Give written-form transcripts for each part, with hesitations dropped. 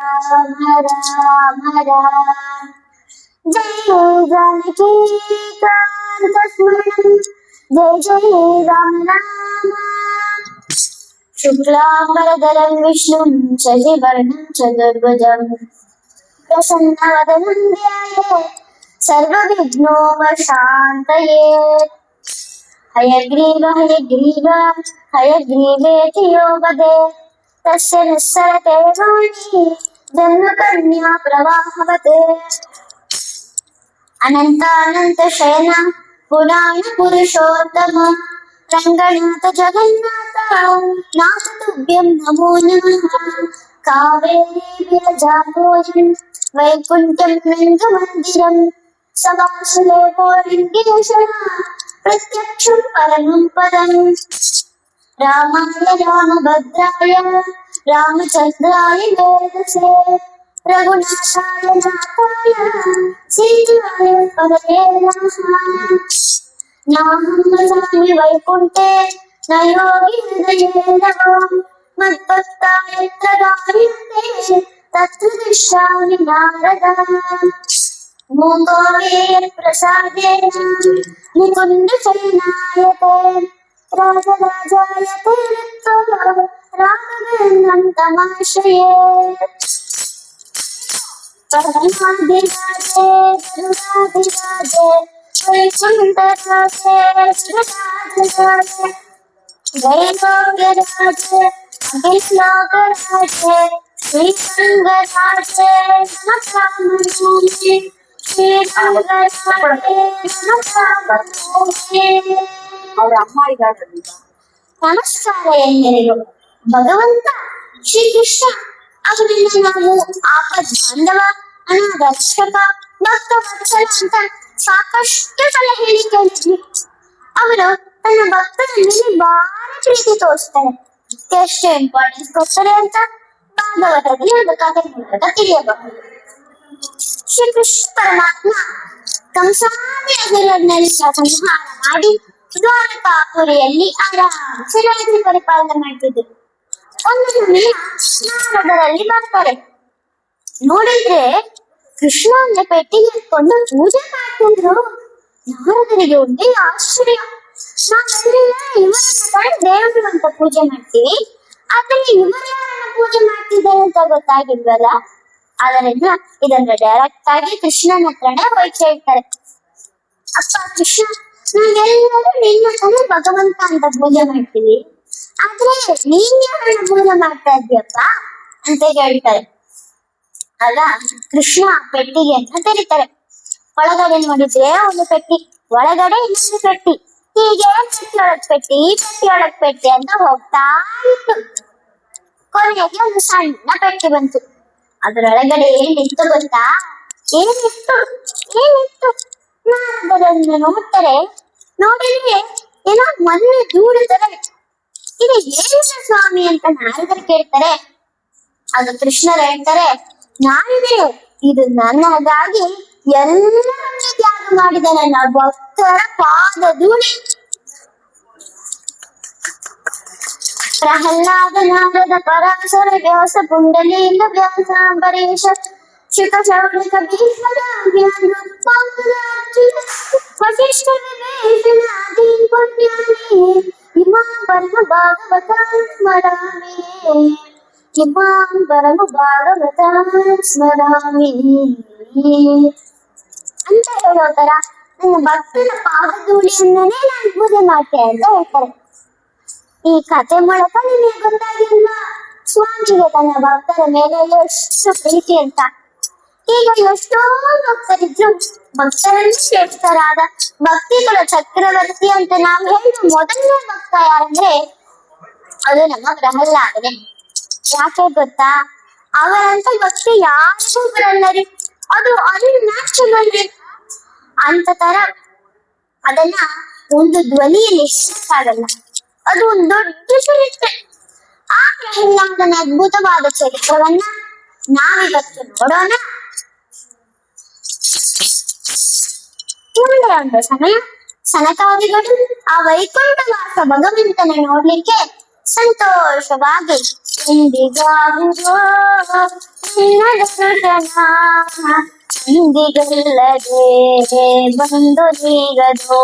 ರಾಮ ರಾಮ ರಾಮ ಜಯ जानकी कांत स्मरणं जय जय राम राम शुक्लांबरधरं विष्णुं शशिवर्णं चतुर्भुजं प्रसन्नवदनं ध्यायेत् सर्वविघ्नोपशान्तये हयग्रीव हयग्रीव हयग्रीवेति यो वदेत् तस्य निस्सरते वाणी जन्मकन्या प्रवाहवत् अनंत शयन पुराण पुरुषोत्तम रंगनाथ जगन्नाथ नाथ तुभ्यं नमो नमः कावेरी विरजापूजन वैकुंठं रंगमंदिरं सभासुदेवो लिंगेशः प्रत्यक्षं परमं पदम् रामाय रामभद्राय रामचंद्राय वेदसे रघुनाथाय नाथाय सीताय पदये नमः नाहं वसामि वैकुंठे न योगी हृदये नमो मद्भक्ताय यत्र गायन्ते तत्र तिष्ठामि नारदा मूकोऽपि यत्प्रसादेन मुकुन्दशयनायते राजराजायते रिक्तो राघवेन्द्रं तमाश्रये परमाधिराजे गरुडाधिराजे वैकुंठराजे सुराधिराजे दैवोग्यराजे अखिलोकराजे श्रीरंगराजे नमस्कारामि श्रीरंगराजे नमस्कारामि ಅವರ ಅಮ್ಮ ಇದ್ದಾರೆ ನಮಸ್ಕಾರ ಎಲ್ಲರಿಗೂ ಭಗವಂತ ಶ್ರೀಕೃಷ್ಣ ಅವನನ್ನ ನಾವು ಆಪದ್ ಬಾಂಧವ ಅನಾಥರಕ್ಷಕ ಭಕ್ತ ವತ್ಸಲ ಅಂತ ಸಾಕಷ್ಟು ಸಲ ಹೇಳಿ ಕೇಳಿದ್ವಿ. ಅವರು ತನ್ನ ಭಕ್ತರ ಮೇಲೆ ಬಾರಿ ಪ್ರೀತಿ ತೋರಿಸ್ತಾರೆ. ಎಷ್ಟು ಇಂಪಾರ್ಟೆನ್ಸ್ ಕೊಡ್ತಾರೆ ಅಂತ ಭಾಗವತದಲ್ಲಿ ಒಂದು ಕಥೆ ಮೂಲಕ ತಿಳಿಯಬಹುದು. ಶ್ರೀಕೃಷ್ಣ ಪರಮಾತ್ಮ ಕಂಸಾದಿಗಳನ್ನೆಲ್ಲ ಸಂಹಾರ ಮಾಡಿ ದ್ವಾರಕಾಪುರಿಯಲ್ಲಿ ಆರಾಮ್ಸೆ ರಾಜ್ಯ ಪರಿಪಾಲನೆ ಮಾಡ್ತಿದ್ರು. ಒಂದು ಸಮಯ ನಾರದರಲ್ಲಿ ಬರ್ತಾರೆ. ನೋಡಿದ್ರೆ ಕೃಷ್ಣನ ಪೆಟ್ಟಿಗೆ ಇಟ್ಕೊಂಡು ಪೂಜೆ ಮಾಡ್ತಿದ್ರು. ನಾರದರಿಗೆ ಒಂದೇ ಆಶ್ಚರ್ಯ. ನಾವೆಲ್ಲ ಇವರನ್ನ ಕಂಡು ದೇವರು ಅಂತ ಪೂಜೆ ಮಾಡ್ತೀವಿ, ಆದ್ರೆ ಇವರು ಯಾರನ್ನ ಪೂಜೆ ಮಾಡ್ತಿದ್ದಾರೆ ಅಂತ ಗೊತ್ತಾಗಿಲ್ವಲ್ಲ. ಅದರಿಂದ ಇದನ್ನ ಡೈರೆಕ್ಟ್ ಆಗಿ ಕೃಷ್ಣನ ಹತ್ರನೇ ಹೋಗಿ ಹೇಳ್ತಾರೆ. ಅಪ್ಪ ಕೃಷ್ಣ, ನಾವೆಲ್ಲರೂ ನಿನ್ನ ತಾನೇ ಭಗವಂತ ಅಂತ ಪೂಜೆ ಮಾಡ್ತೀವಿ, ಆದ್ರೆ ನೀನ್ ಯಾರನ್ನ ಪೂಜೆ ಮಾಡ್ತಾ ಇದ್ಯಪ್ಪ ಅಂತ ಹೇಳ್ತಾರೆ. ಆಗ ಕೃಷ್ಣ ಪೆಟ್ಟಿಗೆ ಅಂತ ತೆರೀತಾರೆ. ಒಳಗಡೆ ನೋಡಿದ್ರೆ ಒಂದು ಪೆಟ್ಟಿ, ಒಳಗಡೆ ಇನ್ನೊಂದು ಪೆಟ್ಟಿ, ಹೀಗೆ ಪೆಟ್ಟಿಯೊಳಗ್ ಪೆಟ್ಟಿ ಪೆಟ್ಟಿಯೊಳಗ್ ಪೆಟ್ಟಿ ಅಂತ ಹೋಗ್ತಾ ಇತ್ತು. ಕೊನೆಗೆ ಒಂದು ಸಣ್ಣ ಪೆಟ್ಟಿ ಬಂತು. ಅದ್ರೊಳಗಡೆ ಏನಿತ್ತು ಗೊತ್ತಾ? ಏನಿತ್ತು ನಾರದರನ್ನು ನೋಡ್ತಾರೆ. ನೋಡಿದ್ರೆ ಏನೋ ಮೊನ್ನೆ ಧೂಳು ತರ. ಇದು ಏನಿಲ್ಲ ಸ್ವಾಮಿ ಅಂತ ನಾರದರು ಕೇಳ್ತಾರೆ. ಅದು ಕೃಷ್ಣರು ಹೇಳ್ತಾರೆ, ನಾರದರು ಇದು ನನ್ನಗಾಗಿ ಎಲ್ಲರನ್ನೇ ತ್ಯಾಗ ಮಾಡಿದ ನನ್ನ ಭಕ್ತರ ಪಾದ ಧೂಳಿ. ಪ್ರಹ್ಲಾದ ನಾರದ ಪರಾಶರ ವ್ಯಾಸ ಪುಂಡಲೀಕ ವ್ಯಾಸ ಅಂಬರೀಷ ಶುಕ ಶೌನಕ ಭೀಷ್ಮರ ವಸಿಷ್ಠ ವಿವೇಚನಾದಿ ಪುಣ್ಯಾನಿ ಇಮಾಂ ಪರಮ ಭಾಗವತ ಸ್ಮರಾಮಿ ಇಮಾಂ ಪರಮ ಭಾಗವತ ಸ್ಮರಾಮಿ ಅಂತ ಹೇಳೋ ತರ ನನ್ನ ಭಕ್ತರ ಪಾದಧೂಳಿಯನ್ನೇ ನಾನು ಪೂಜೆ ಮಾಡ್ತೇನೆ ಅಂತ ಹೇಳ್ತಾರೆ. ಈ ಕಥೆ ಮೂಲಕ ನಿಮಗೆ ಗೊತ್ತಾಗಿಲ್ವಾ ಸ್ವಾಮಿಗೆ ತನ್ನ ಭಕ್ತರ ಮೇಲೆ ಎಷ್ಟು ಪ್ರೀತಿ ಅಂತ? ಈಗ ಎಷ್ಟೋ ಭಕ್ತರಿದ್ರು, ಭಕ್ತರಲ್ಲಿ ಶ್ರೇಷ್ಠರಾದ ಭಕ್ತಿಗಳ ಚಕ್ರವರ್ತಿ ಅಂತ ನಾವು ಹೇಳಿದ ಮೊದಲನೇ ಭಕ್ತ ಯಾರಂದ್ರೆ ಅದು ನಮ್ಮ ಪ್ರಹ್ಲಾದನೇ. ಯಾಕೆ ಗೊತ್ತಾ? ಅವರಂತ ಭಕ್ತಿ ಯಾರಿಗೂ ಬರಲ್ಲರಿ. ಅದು ನ್ಯಾಚುರಲ್ ರೀ. ಅಂತ ತರ ಅದನ್ನ ಒಂದು ಧ್ವನಿಯಲ್ಲಿ ಹೇಳಕ್ಕಾಗಲ್ಲ. ಅದು ಒಂದು ದೊಡ್ಡ ಚರಿತ್ರೆ. ಆ ಪ್ರಹ್ಲಾದನ ಅದ್ಭುತವಾದ ಚರಿತ್ರವನ್ನ ನಾವಿವತ್ತು ನೋಡೋಣ. ಮುಂದೆ ಒಂದು ಸಮಯ ಸನಕಾದಿಗಳು ಆ ವೈಕುಂಠವಾಸ ಭಗವಂತನ ನೋಡ್ಲಿಕ್ಕೆ ಸಂತೋಷವಾಗಿ ಎಂದಿಗಾಗುವುದೋ ನಿನ್ನ ದರ್ಶನ ಎಂದಿಗಲ್ಲದೆ ಬಂದು ನೀಗದೋ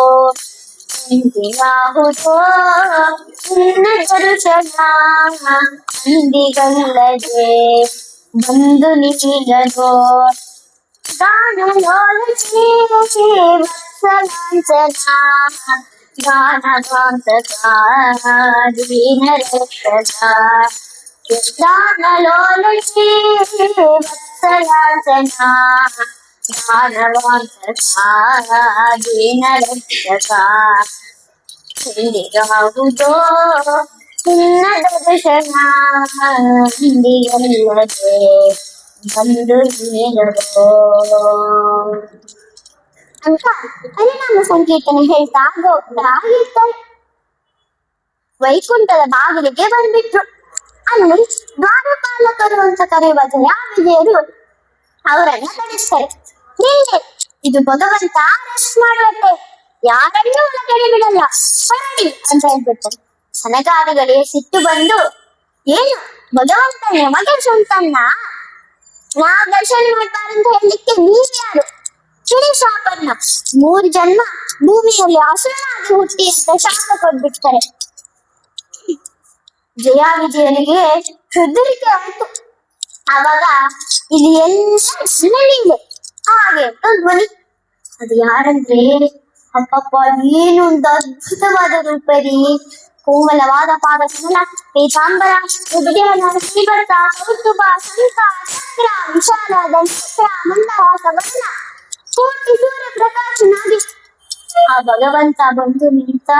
ಎಂದಿಗಾಗುವುದೋ ನಿನ್ನ ದರ್ಶನ ಎಂದಿಗಲ್ಲದೆ ಬಂದು ನೀಗದೋ ಗಾನಲೋಲನೆ ವತ್ಸಲಾಂಚನ ಗಾನಗಾಂತಕ ದೀನರಕ್ಷಕ ಗಾನಲೋಲನೆ ವತ್ಸಲಾಂಚನ ಗಾನಗಾಂತಕ ದೀನರಕ್ಷಕ ಎಂದಿಗಾಗುವುದೋ ನಿನ್ನ ದರ್ಶನ ಎಂದಿಗಲ್ಲದೆ ಬಂದು ನೀಗದೋ ಅಂತ ಹರಿನಾಮ ಸಂಕೀರ್ತನೆ ಹೇಳ್ತಾ ಹೋಗ್ತಾ ಇರ್ತಾರೆ. ವೈಕುಂಠದ ಬಾಗಿಲಿಗೆ ಬಂದ್ಬಿಟ್ರು. ಅಲ್ಲಿ ದ್ವಾರಪಾಲಕರು ಅಂತ ಕರೆಯುವ ಜಯಾವಿಜಯರು ಅವರನ್ನ ತಡಿಸ್ತಾರೆ. ನಿಲ್ಲೆ, ಇದು ಭಗವಂತ ಅರೆಸ್ಟ್ ಮಾಡುವಂತೆ, ಯಾರನ್ನೂ ಒಳಗಡೆ ಬಿಡಲ್ಲ, ಹೊರಡಿ ಅಂತ ಹೇಳ್ಬಿಡ್ತಾರೆ. ಸನಗಾದಿಗಳಿಗೆ ಸಿಟ್ಟು ಬಂದು, ಏನು ಭಗವಂತನೇ ಮಗ ಸ್ವಂತನ್ನ ನಾವ್ ದರ್ಶನ ಮಾಡ್ಬಾರಂತ ಹೇಳಲಿಕ್ಕೆ ನೀವ್ಯಾರು? ಚಿಡಿ ಶಾಪನ್ನ 3 ಜನ್ಮ ಭೂಮಿಯಲ್ಲಿ ಅಸುರನಾಗಿ ಹುಟ್ಟಿ ಅಂತ ಶಾಪ ಕೊಟ್ಬಿಡ್ತಾರೆ. ಜಯಾವಿಜಯನಿಗೆ ಹೆದರಿಕೆ ಆಯ್ತು. ಆವಾಗ ಇಲ್ಲಿ ಎಲ್ಲ ನನ್ನಲ್ಲಿದೆ ಹಾಗೆ ಧ್ವನಿ. ಅದು ಯಾರಂದ್ರೆ, ಅಪ್ಪಪ್ಪ ಏನೊಂದು ಅದ್ಭುತವಾದ ರೂಪರಿ, ಕೋಮಲವಾದ ಪಾದ ಕಮಲ, ಪೀತಾಂಬರ, ಉದ್ಯಾನ, ಶ್ರೀವರ್ತ, ಕೌಸ್ತುಭ, ಶಂಖ, ಚಕ್ರ, ವಿಶಾಲ ದಂತ್ರ, ಮಂದಹಾಸ ವರ್ಣ, ಕೋಟಿ ಸೂರ್ಯ ಪ್ರಕಾಶನಾಗಿ ಆ ಭಗವಂತ ಬಂದು ನಿಂತ.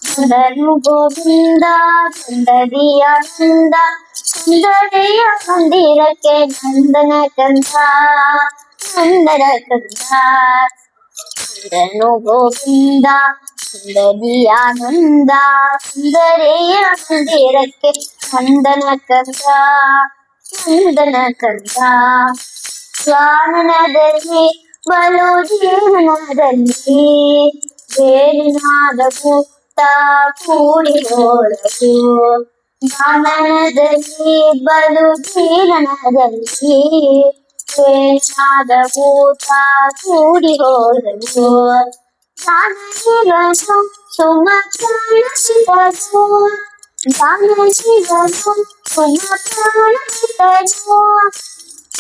ಸುಂದರನು ಗೋವಿಂದ ಸುಂದರಿಯ ನಂದ, ಸುಂದರಿಯ ಮಂದಿರಕ್ಕೆ ನಂದನ ಕಂದ, ನಂದನ ಕಂದ. ಸುಂದರನು ಗೋವಿಂದ ಸುಂದರಿಯ ನಂದ, ಸುಂದರಿಯ ಮಂದಿರಕ್ಕೆ ನಂದನ ಕಂದ, ನಂದನ ಕಂದ. ಗಾನನದಲ್ಲಿ ಬಲು ಜೀವನದಲ್ಲಿ ಬೇಲಿನಾದವು ಕೂಡಿ ಹೋದವು. ಗಾನನದಲ್ಲಿ ಬಲು ಜೀವನದಲ್ಲಿ ಬೇಲಿನಾದವು ಕೂಡಿ ಹೋದವು. ಗಾನನಿಗನು ಸುಮಪ್ರಾಣಸಿದನು, ಗಾನನಿಗನು ಸುಮಪ್ರಾಣಸಿದನು.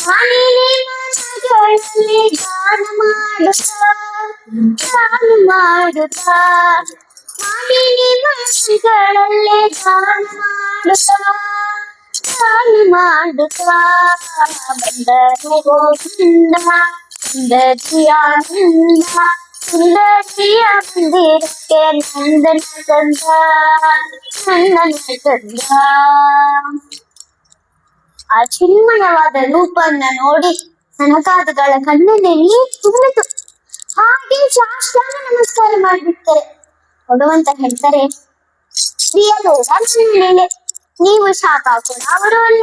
ಗಾನಗಳಲ್ಲಿ ಗಾನ ಮಾಡುತ್ತಾ ಗಾನ ಮಾಡುತ್ತಾ, ಮಾಲಿನಿ ಮನಸ್ಸುಗಳಲ್ಲೇ ಗಾನ ಮಾಡುತ್ತಾ ಗಾನ ಮಾಡುತ್ತಾ. ಬಂದನು ಗೋವಿಂದ ಸುಂದರಿಯ ನಂದ, ಸುಂದರಿಯ ಮಂದಿರಕ್ಕೆ ನಂದನ ಕಂದ, ನಂದನ ಕಂದ. ಆ ಚಿನ್ಮಯವಾದ ರೂಪನ್ನ ನೋಡಿ ಸನಕಾದಿಗಳ ಕಣ್ಣಲ್ಲಿ ನೀರು ತುಂಬಿತು. ಹಾಗೆ ಸಾಷ್ಟಾಂಗ ನಮಸ್ಕಾರ ಮಾಡ್ಬಿಡ್ತಾರೆ. ಭಗವಂತ ಹೇಳ್ತಾರೆ, ಸ್ತ್ರೀಯರು ಮೇಲೆ ನೀವು ಶಾಪ ಕೂಡ ಅವರು ಅಲ್ಲ,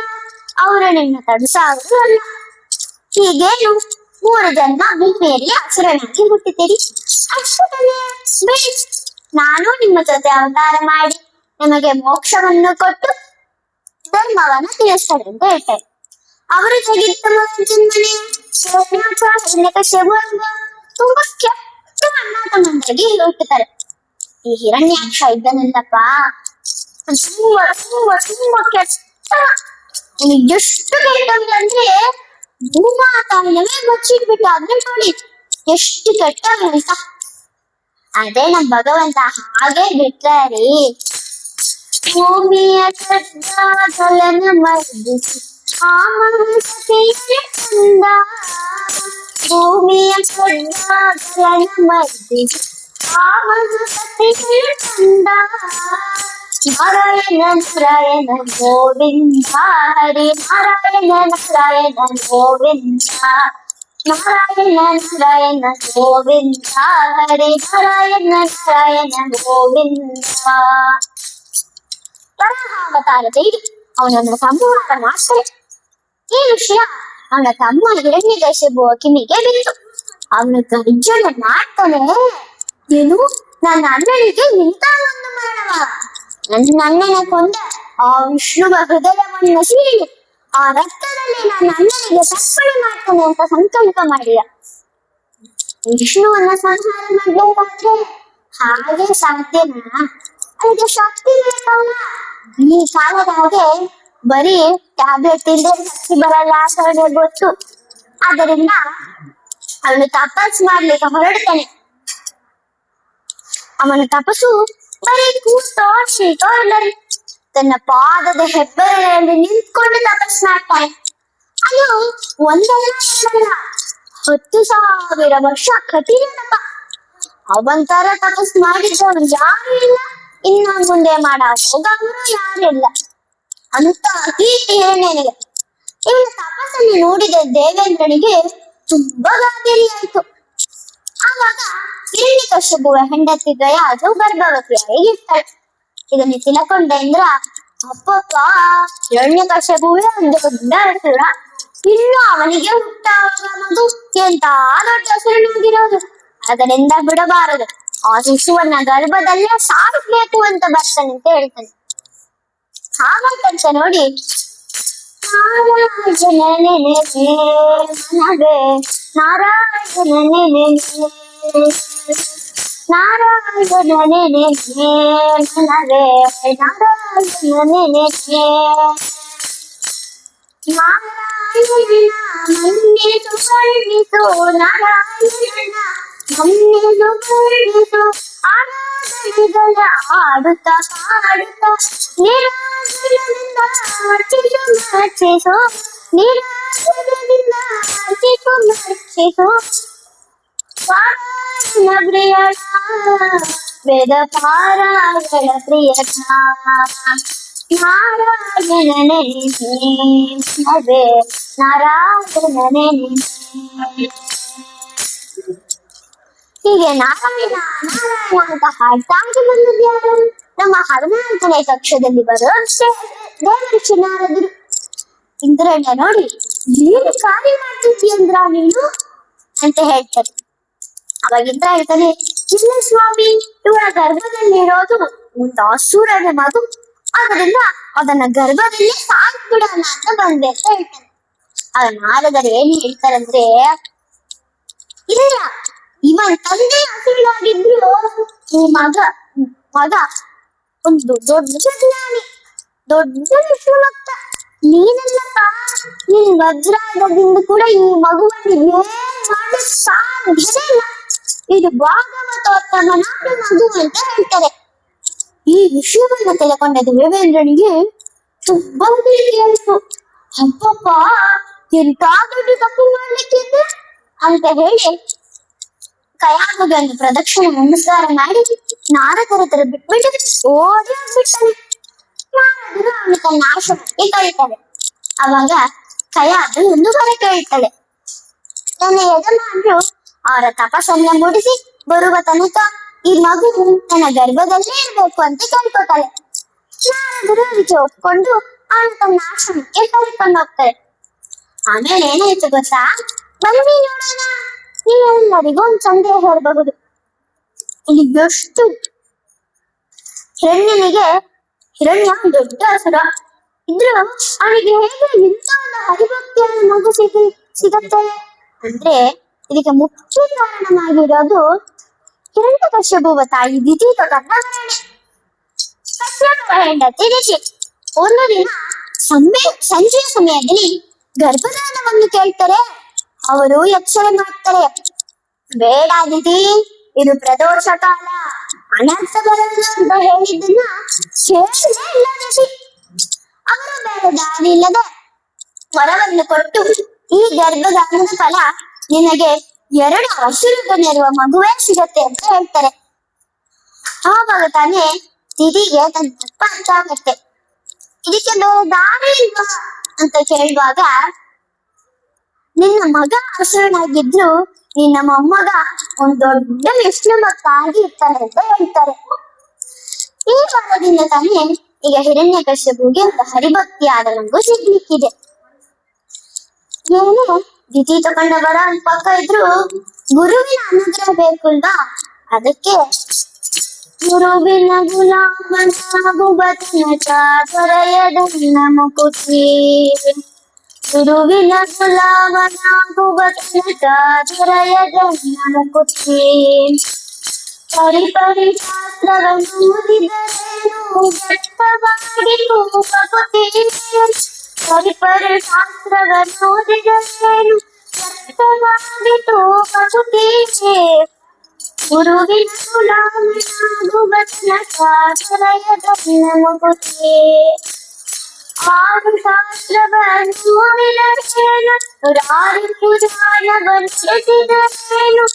ಅವರು ನಿನ್ನ ತಡಿಸಾವರು ಅಲ್ಲ. ಹೀಗೇನು 3 ಜನ್ಮ ಭೂಮಿಯಲ್ಲಿ ಅಸುರನಾಗಿ ಹುಟ್ಟಿದ್ದೀರಿ, ಅಷ್ಟೇ ಬಿಡಿ, ನಾನು ನಿಮ್ಮ ಜೊತೆ ಅವತಾರ ಮಾಡಿ ನಿಮಗೆ ಮೋಕ್ಷವನ್ನು ಕೊಟ್ಟು ಧರ್ಮವನ್ನ ತಿಳಿಸ್ತಾರೆ ಅಂತ ಹೇಳ್ತಾರೆ. ಅವರು ತುಂಬಾ ಕೆಟ್ಟ ಅಣ್ಣಾತಮ್ಮಂದಿಗೆ ಹುಟ್ಟುತ್ತಾರೆ. ಈ ಹಿರಣ್ಯಾಕ್ಷ ಇದ್ದನಲ್ಲಪ್ಪ, ತುಂಬಾ ತುಂಬಾ ತುಂಬಾ ಕೆಟ್ಟ. ಎಷ್ಟು ಕೆಟ್ಟವಂದ್ರೆ ಭೂಮಾತಾವನವೇ ಬಚ್ಚಿಟ್ಬಿಟ್ಟು ಅದನ್ನ ನೋಡಿ ಎಷ್ಟು ಕೆಟ್ಟವಂತ. ಅದೇ ನಮ್ ಭಗವಂತ ಹಾಗೆ ಬಿಟ್ಟಾರಿ. ಭೂಮಿಯ ಕಡ್ಡಾಗಲನ ಮರ್ದಿಸಿ ಆಮಸತೆಯ ಕಂದ, ಭೂಮಿಯ ಕಡ್ಡಾಗಲನ ಮರ್ದಿಸಿ ಆಮಸತೆಯ ಕಂದ. ನಾರಾಯಣ ನಾರಾಯಣ ಗೋವಿಂದ ಹರಿ ನಾರಾಯಣ ನಾರಾಯಣ ಗೋವಿಂದ, ನಾರಾಯಣ ನಾರಾಯಣ ಗೋವಿಂದ ಹರಿ ನಾರಾಯಣ ನಾರಾಯಣ ಗೋವಿಂದ. ವರಾಹಾವತಾರದ ಇದು ಅವನನ್ನು ಸಂಹಾರ ಮಾಡ್ತಾರೆ. ಈ ವಿಷಯ ಅವನ ತಮ್ಮ ಹಿರಣ್ಯಕಶಿಪುವ ಕಿವಿಗೆ ಬಿತ್ತು. ಅವನು ಗರ್ಜನೆ ಮಾಡ್ತಾನೆ, ಏನು ನನ್ನ ಅಣ್ಣನಿಗೆ ಇಂಥ ಒಂದು ಮರಣವ, ನನ್ನ ಅಣ್ಣನ ಕೊಂದ ಆ ವಿಷ್ಣುವ ಹೃದಯವನ್ನು ಸೀಳಿ ಆ ರಕ್ತದಲ್ಲಿ ನಾನು ಅಣ್ಣನಿಗೆ ತರ್ಪಣೆ ಮಾಡ್ತೇನೆ ಅಂತ ಸಂಕಲ್ಪ ಮಾಡಿದ. ವಿಷ್ಣುವನ್ನ ಸಂಹಾರ ಮಾಡ್ಬೇಕಾದ್ರೆ ಹಾಗೆ ಸಾಧ್ಯನಾ? ಅದಕ್ಕೆ ಶಕ್ತಿ ಬೇಕಲ್ಲ. ಈ ಕಾಲದ ಹಾಗೆ ಬರೀ ಟ್ಯಾಬ್ಲೆಟ್ ಇಲ್ಲದೆ ಶಕ್ತಿ ಬರಲ್ಲ ಅಂತ ಗೊತ್ತು. ಆದ್ದರಿಂದ ಅವನು ತಪಸ್ ಮಾಡ್ಲಿಕ್ಕೆ ಹೊರಡ್ತಾನೆ. ಅವನ ತಪಸ್ಸು ಬರೀ ಕೂತೋ ಶೀತೋ ಇಲ್ಲರಿ, ತನ್ನ ಪಾದದ ಹೆಬ್ಬೆರಳಲ್ಲಿ ನಿಂತ್ಕೊಂಡು ತಪಸ್ ಮಾಡ್ತಾನೆ. ಅದು ಒಂದಲ್ಲ ಎರಡಲ್ಲ, 10,000 ವರ್ಷ ಕಠಿಣ ತಪ. ಅವಂತರ ತಪಸ್ ಮಾಡಿದ್ದವನು ಯಾರು ಇಲ್ಲ, ಇನ್ನ ಮುಂದೆ ಮಾಡ ಹೋಗವರು ಯಾರಿಲ್ಲ ಅಂತ ಕೀರ್ತಿ ಹಿರಣ್ಯನಿಗೆ. ಇವನ ತಪಸ್ಸನ್ನು ನೋಡಿದ ದೇವೇಂದ್ರನಿಗೆ ತುಂಬಾ ಗಾಬರಿ ಆಯ್ತು. ಆವಾಗ ಹಿರಣ್ಯಕಶ್ಯಪುವ ಹೆಂಡತಿ ಗಯಾ ಅದು ಗರ್ಭವತಿಯಾಗಿ ಇರ್ತಾಳೆ. ಇದನ್ನು ತಿಳ್ಕೊಂಡ ಇಂದ್ರ, ಅಪ್ಪಪ್ಪ ಹಿರಣ್ಯಕಶ್ಯಪುವೇ ಒಂದು ದೊಡ್ಡ ಅಸುರ, ಇನ್ನು ಅವನಿಗೆ ಹುಟ್ಟಾಗ ಮಗು ಎಂತ ದೊಡ್ಡ ಅಸುರನಾಗಿರೋದು, ಅದರಿಂದ ಬಿಡಬಾರದು, ಆ ಶಿಶುವನ್ನ ಗರ್ಭದಲ್ಲೇ ಸಾಯಿಸ್ಬೇಕು ಅಂತ ಬರ್ತಾನೆ ಅಂತ ಹೇಳ್ತಾನೆ. ಹಾಗಂತ ನೋಡಿ ನಾರಾಯಣನೇ ಮನವೇ ನಾರಾಯಣನೇ ನಾರಾಯಣನೇ ಮನವೇ ನಾರಾಯಣನೇ ನಾರಾಯಣ ಮನ್ನಿಸು ಕರುಣಿಸು ನಾರಾಯಣ ಮನ್ನಿಸು ಕರುಣಿಸು ಆರಾಧನೆಗಳ ಆಡುತ್ತಾ ಪಾಡುತ್ತಾ ನಿರಾಜನದಿಂದ ಅರ್ಚಿಸು ನಿರಾಜನದಿಂದ ಅರ್ಚಿಸು ಪಾರಾಯಣ ಪ್ರಿಯಣ ವೇದ ಪಾರಾಯಣ ಪ್ರಿಯಣ ನಾರಾಯಣನೇ ನವೇ ನಾರಾಯಣನೇ. ಹೀಗೆ ನಾರಾಯಣ ನಾರಾಯಣ ಅಂತ ಹಾಡ್ತಾಗಿ ಬಂದಿದ್ಯಾರು? ನಮ್ಮ 14ನೇ ಕಕ್ಷದಲ್ಲಿ ಬರೋ ದೇವಋಷಿ ನಾರದರು. ಇಂದ್ರಣ್ಣ ನೋಡಿ, ಏನು ಕಾರ್ಯ ಮಾಡ್ತಿದ್ಯಂದ್ರ ನೀನು ಅಂತ ಹೇಳ್ತಾರೆ. ಅವಾಗ ಇಂದ್ರ ಹೇಳ್ತಾನೆ, ಇಲ್ಲ ಸ್ವಾಮಿ, ಇವಳ ಗರ್ಭದಲ್ಲಿರೋದು ಒಂದು ಅಸುರನ ಮಗು, ಅದರಿಂದ ಅದನ್ನ ಗರ್ಭದಲ್ಲಿ ಸಾಕ್ಬಿಡೋಣ ಅಂತ ಬಂದೆ ಅಂತ ಹೇಳ್ತಾನೆ. ಆಗ ನಾರದರು ಏನ್ ಹೇಳ್ತಾರಂದ್ರೆ, ಇಲ್ಲ, ಇವನ್ ತಂದೆ ಹಸುರಾಗಿದ್ರು ಈ ಮಗ ಒಂದು ದೊಡ್ಡ ಜ್ಞಾನಿ, ದೊಡ್ಡ ವಿಷ್ಣುಭಕ್ತ. ನೀನಲ್ಲಪ್ಪ, ನಿನ್ ವಜ್ರಾಯುಧದಿಂದ ಕೂಡ ಈ ಮಗುವನ್ನು ಏನ್ ಮಾಡಕ್ ಸಾಧ್ಯನೇ ಇಲ್ಲ. ಇದು ಭಾಗವತೋತ್ತಮನಾದ ಮಗು ಅಂತ ಹೇಳ್ತಾರೆ. ಈ ವಿಷಯವನ್ನು ತಿಳ್ಕೊಂಡ ದೇವೇಂದ್ರನಿಗೆ ತುಂಬಾ ಪ್ರೀತಿ ಆಯ್ತು. ಅಪ್ಪಪ್ಪ, ಎಂತ ದೊಡ್ಡ ತಪ್ಪು ಮಾಡ್ಲಿಕ್ಕಿದ್ದೆ ಅಂತ ಹೇಳಿ ಕಯಾಗವನ್ನು ಪ್ರದಕ್ಷಿಣೆ ನಮಸ್ಕಾರ ಮಾಡಿ ನಾರದರ ಹತ್ರ ಬಿಟ್ಬಿಟ್ಟು ಓಡಿ ಹೋಗ್ಬಿಡ್ತಾನೆ. ನಾರದರು ಅವನು ತನ್ನ ಆಶ್ರಮಕ್ಕೆ ಕರೀತಾರೆ. ಅವಾಗ ಕಯಾದು ಒಂದು ಬರ ಕೇಳ್ತಾಳೆ, ನನ್ನ ಯಜಮಾನರು ಅವರ ತಪಸ್ಸನ್ನ ಮುಡಿಸಿ ಬರುವ ತನಕ ಈ ಮಗು ನನ್ನ ಗರ್ಭದಲ್ಲೇ ಇರ್ಬೇಕು ಅಂತ ಕೇಳ್ಕೊತಾಳೆ. ನಾರದರು ಅದಕ್ಕೆ ಒಪ್ಕೊಂಡು ಅವನು ತನ್ನ ಆಶ್ರಮಕ್ಕೆ ಕರ್ಕೊಂಡು ಹೋಗ್ತಾರೆ. ಆಮೇಲೆ ಏನಾಯ್ತು ಗೊತ್ತಾ? ಬನ್ನಿ ನೋಡೋಣ, ನೀವೆಲ್ಲರಿಗೂ ಒಂದು ಸಂದೇಹ ಇರಬಹುದು. ಇಲ್ಲಿ ಎಷ್ಟು ಹಿರಣ್ಯ ದೊಡ್ಡ ಅಸುರ ಇದ್ರು ಅವನಿಗೆ ಹೇಗೆ ಇಂಥ ಒಂದು ಹರಿಭಕ್ತಿಯಾದ ಮಗು ಸಿಗತ್ತೆ ಅಂದ್ರೆ, ಇದಕ್ಕೆ ಮುಖ್ಯ ಕಾರಣವಾಗಿರೋದು ಹಿರಣ್ಯಕಶ್ಯಪುವ ತಾಯಿ ದಿತಿ ಗರ್ಭಧಾರಣೆ. ಕಶ್ಯಪುವ ಹೆಂಡತಿ ದಿತಿ ಒಂದು ದಿನ ಸಂಜೆಯ ಸಮಯದಲ್ಲಿ ಗರ್ಭಧಾರಣವನ್ನು ಕೇಳ್ತಾರೆ. ಅವರು ಯಕ್ಷಣೆ ಮಾಡ್ತಾರೆ, ಬೇಡ ದಿತಿ, ಇದು ಪ್ರದೋಷ ಕಾಲ, ಅನರ್ಥ ಬರಲ್ಲ ಅಂತ ಹೇಳಿದ್ದನ್ನ ಕೇಳಲೇ ಇಲ್ಲ ದಿತಿ. ಅವರು ಬೇರೆ ದಾರಿ ಇಲ್ಲದೆ ವರವನ್ನು ಕೊಟ್ಟು, ಈ ಗರ್ಭಧಾರಣದ ಫಲ ನಿನಗೆ 2 ಹಸುರುಗಳಿರುವ ಮಗುವೇ ಸಿಗತ್ತೆ ಅಂತ ಹೇಳ್ತಾರೆ. ಆವಾಗ ತಾನೇ ದಿದಿಗೆ ತನ್ನ ತಪ್ಪ ಅಂತ ಆಗತ್ತೆ. ಇದಕ್ಕೆ ಬೇರೆ ದಾರಿ ಇಲ್ವಾ ಅಂತ ಕೇಳುವಾಗ, ನಿನ್ನ ಮಗ ಹಸುರನಾಗಿದ್ರು ನಿನ್ನ ಮೊಮ್ಮಗ ಒಂದ್ ದೊಡ್ಡ ವಿಷ್ಣು ಭಕ್ತ ಆಗಿ ಇರ್ತಾನೆ ಅಂತ ಹೇಳ್ತಾರೆ. ಈ ಕಾರಣದಿಂದ ತಾನೇ ಈಗ ಹಿರಣ್ಯಕಶ್ಯಪುಗೆ ಒಂದು ಹರಿಭಕ್ತಿಯಾದ ಮಗು ಸಿಗ್ಲಿಕ್ಕಿದೆ. ಏನು ದಿತಿ ತಗೊಂಡ ಬರ ಪಕ್ಕ ಇದ್ರು ಗುರುವಿನ ಅನುಗ್ರಹ ಬೇಕಲ್ವಾ? ಅದಕ್ಕೆ ಗುರುವಿನ ಗುಲಾಮನಾಗುವ ತನಕ ದೊರೆಯದನ್ನ ಮುಕುತಿ. ಗುರುವಿನ ಗುಲಾಮನಾಗುವ ತನಕ ದೊರೆಯದನ್ನ ಮುಕುತಿ. ಪರಿಪರಿ ಶಾಸ್ತ್ರವನ್ನು ಓದಿದರೇನು ವ್ಯರ್ಥವಾಗಿತು ಭಕುತಿ. ಪರಿಪರಿ ಶಾಸ್ತ್ರವನ್ನು ಓದಿದರೇನು ವ್ಯರ್ಥವಾಗಿತು ಭಕುತಿ. ಗುರುವಿನ ಗುಲಾಮನಾಗುವ ತನಕ ದೊರೆಯದನ್ನ ಮುಕುತಿ. ಆರು ಶಾಸ್ತ್ರವನ್ನು ಓದಿದರೇನು ನೂರಾರು ಪುರಾಣವನ್ನು ರಚಿಸಿದರೇನು.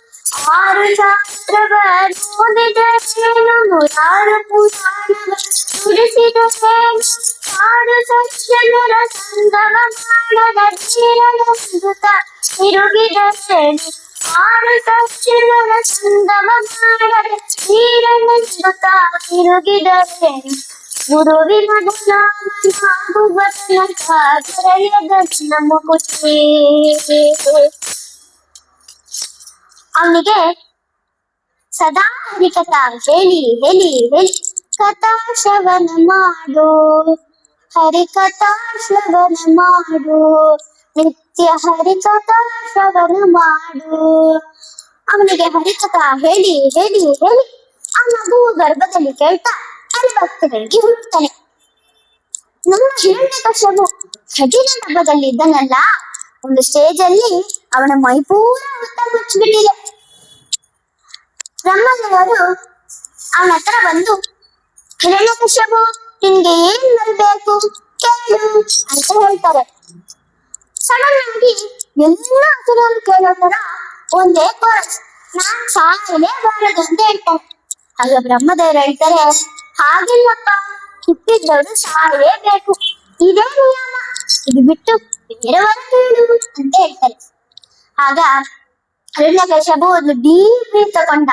ಆರು ಶಾಸ್ತ್ರವನ್ನು ಓದಿದರೇನು ನೂರಾರು ಪುರಾಣವನ್ನು ನುಡಿಸಿದರೇನು. ಆರು ಸಜ್ಜನರ ಸಂಗಮ ಮಾಡದ ಧೀರನಂದುತ ತಿರುಗಿದರೇನು. ಆರು ಸಜ್ಜನರ ಸಂಗಮ ಮಾಡದ ಧೀರನಂದುತ ತಿರುಗಿದರೇನು. ಗುರುವಿನ ಗುಲಾಮನಾಗುವ ತನಕ ದೊರೆಯದನ್ನ ಮುಕುತಿ. ಅವನಿಗೆ ಸದಾ ಹರಿಕಥಾ ಹೇಳಿ ಹೇಳಿ ಹೇಳಿ ಕಥಾ ಶ್ರವಣ ಮಾಡು. ಹರಿಕಥಾ ಶ್ರವಣ ಮಾಡು. ನಿತ್ಯ ಹರಿಕಥಾ ಶ್ರವಣ ಮಾಡು. ಅವನಿಗೆ ಹರಿಕಥಾ ಹೇಳಿ ಹೇಳಿ ಹೇಳಿ ಆ ಮಗು ಗರ್ಭದಲ್ಲಿ ಕೇಳ್ತಾ ಹರಿಭಕ್ತಗಳಿಗೆ ಹುಟ್ಟುತ್ತಾನೆ. ನಮ್ಮ ಹಿರಣ್ಯಕಶ್ಯಪು ಕಠಿಣ ಗರ್ಭದಲ್ಲಿ ಇದ್ದನಲ್ಲ, ಒಂದು ಸ್ಟೇಜ್ ಅಲ್ಲಿ ಅವನ ಮೈಪೂರ ಹುತ್ತ ಮುಚ್ಚಿಬಿಟ್ಟಿದೆ. ಬ್ರಹ್ಮದೇವರು ಅವನ ಹತ್ರ ಬಂದು, ಹಿರಣ್ಯಕಶ್ಯಪು ನಿನ್ಗೆ ಏನ್ ಬರಬೇಕು ಕೇಳು ಅಂತ ಹೇಳ್ತಾರೆ. ಸಡನ್ ಆಗಿ ಎಲ್ಲ ಹಸುರನ್ನು ಕೇಳೋ ತರ ಒಂದೇ ಕೋರಸ್, ನಾನ್ ಸಾಯಲೇಬಾರದು ಅಂತ ಹೇಳ್ತಾರೆ. ಆಗ ಬ್ರಹ್ಮದೇವರು ಹೇಳ್ತಾರೆ, ಹಾಗಿಲ್ಲಪ್ಪ, ಹುಟ್ಟಿದ್ದವರು ಸಾಯಲೇಬೇಕು, ಇದೇ ನಿಯಮ, ಇದು ಬಿಟ್ಟು ಬೇರೆಯವರು ಕೇಳು ಅಂತ ಹೇಳ್ತಾರೆ. ಆಗ ಹಿರಣ್ಯಕಶ್ಯಪು ಒಂದು ಡೀಪ್ ಬ್ರೀತ್ ತಗೊಂಡ.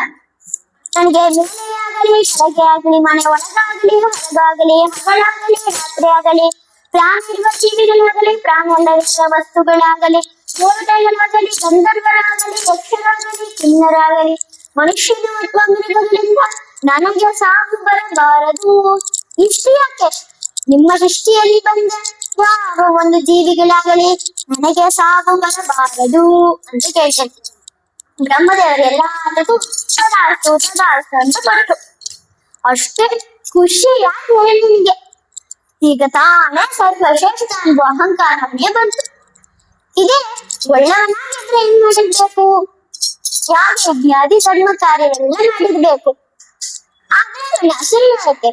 ನನಗೆ ಮೇಲೆ ಆಗಲಿ ಕೆಳಗೆ ಆಗಲಿ, ಮನೆ ಒಳಗಾಗಲಿ ಹೊರಗಾಗಲಿ, ಹಗಲಾಗಲಿ ರಾತ್ರಿ ಆಗಲಿ, ಪ್ರಾಣ ಇರುವ ಜೀವಿಗಳಾಗಲಿ ಪ್ರಾಣ ಇರುವ ವಸ್ತುಗಳಾಗಲಿ, ದೇವತೆಗಳಾಗಲಿ, ಗಂಧರ್ವರಾಗಲಿ, ಯಕ್ಷರಾಗಲಿ, ಕಿನ್ನರಾಗಲಿ, ಮನುಷ್ಯರು ಅಥವಾ ಮೃಗಗಳಿಂದ ನನಗೆ ಸಾವು ಬರಬಾರದು. ಇಷ್ಟು ಯಾಕೆ? ನಿಮ್ಮ ಸೃಷ್ಟಿಯಲ್ಲಿ ಬಂದ ಯಾವ ಒಂದು ಜೀವಿಗಳಾಗಲಿ ನನಗೆ ಸಾವು ಬರಬಾರದು ಅಂತ ಕೇಳ್ತಾರೆ. ಬ್ರಹ್ಮದೇವರೆಲ್ಲ ಅದಕ್ಕೂ ಸದಾಸ್ತು ಸದಾಸ್ತು ಅಂತ ಕೊಟ್ಟು ಅಷ್ಟೇ ಖುಷಿಯಾಗಿ ನಿನಗೆ ಈಗ ತಾನೇ ಸರ್ವಶ್ರೇಷ್ಠ ಎಂಬ ಅಹಂಕಾರವೇ ಬಂತು. ಇದೇ ಒಳ್ಳೆಯವನಾಗಿದ್ರೆ ಏನ್ ಮಾಡಿರ್ಬೇಕು? ಯಾವ ಯಜ್ಞಾದಿ ಧರ್ಮ ಕಾರ್ಯವೆಲ್ಲ ಮಾಡಿರ್ಬೇಕು. ಆದ್ರೆ ಹಸಿರಿರುತ್ತೆ.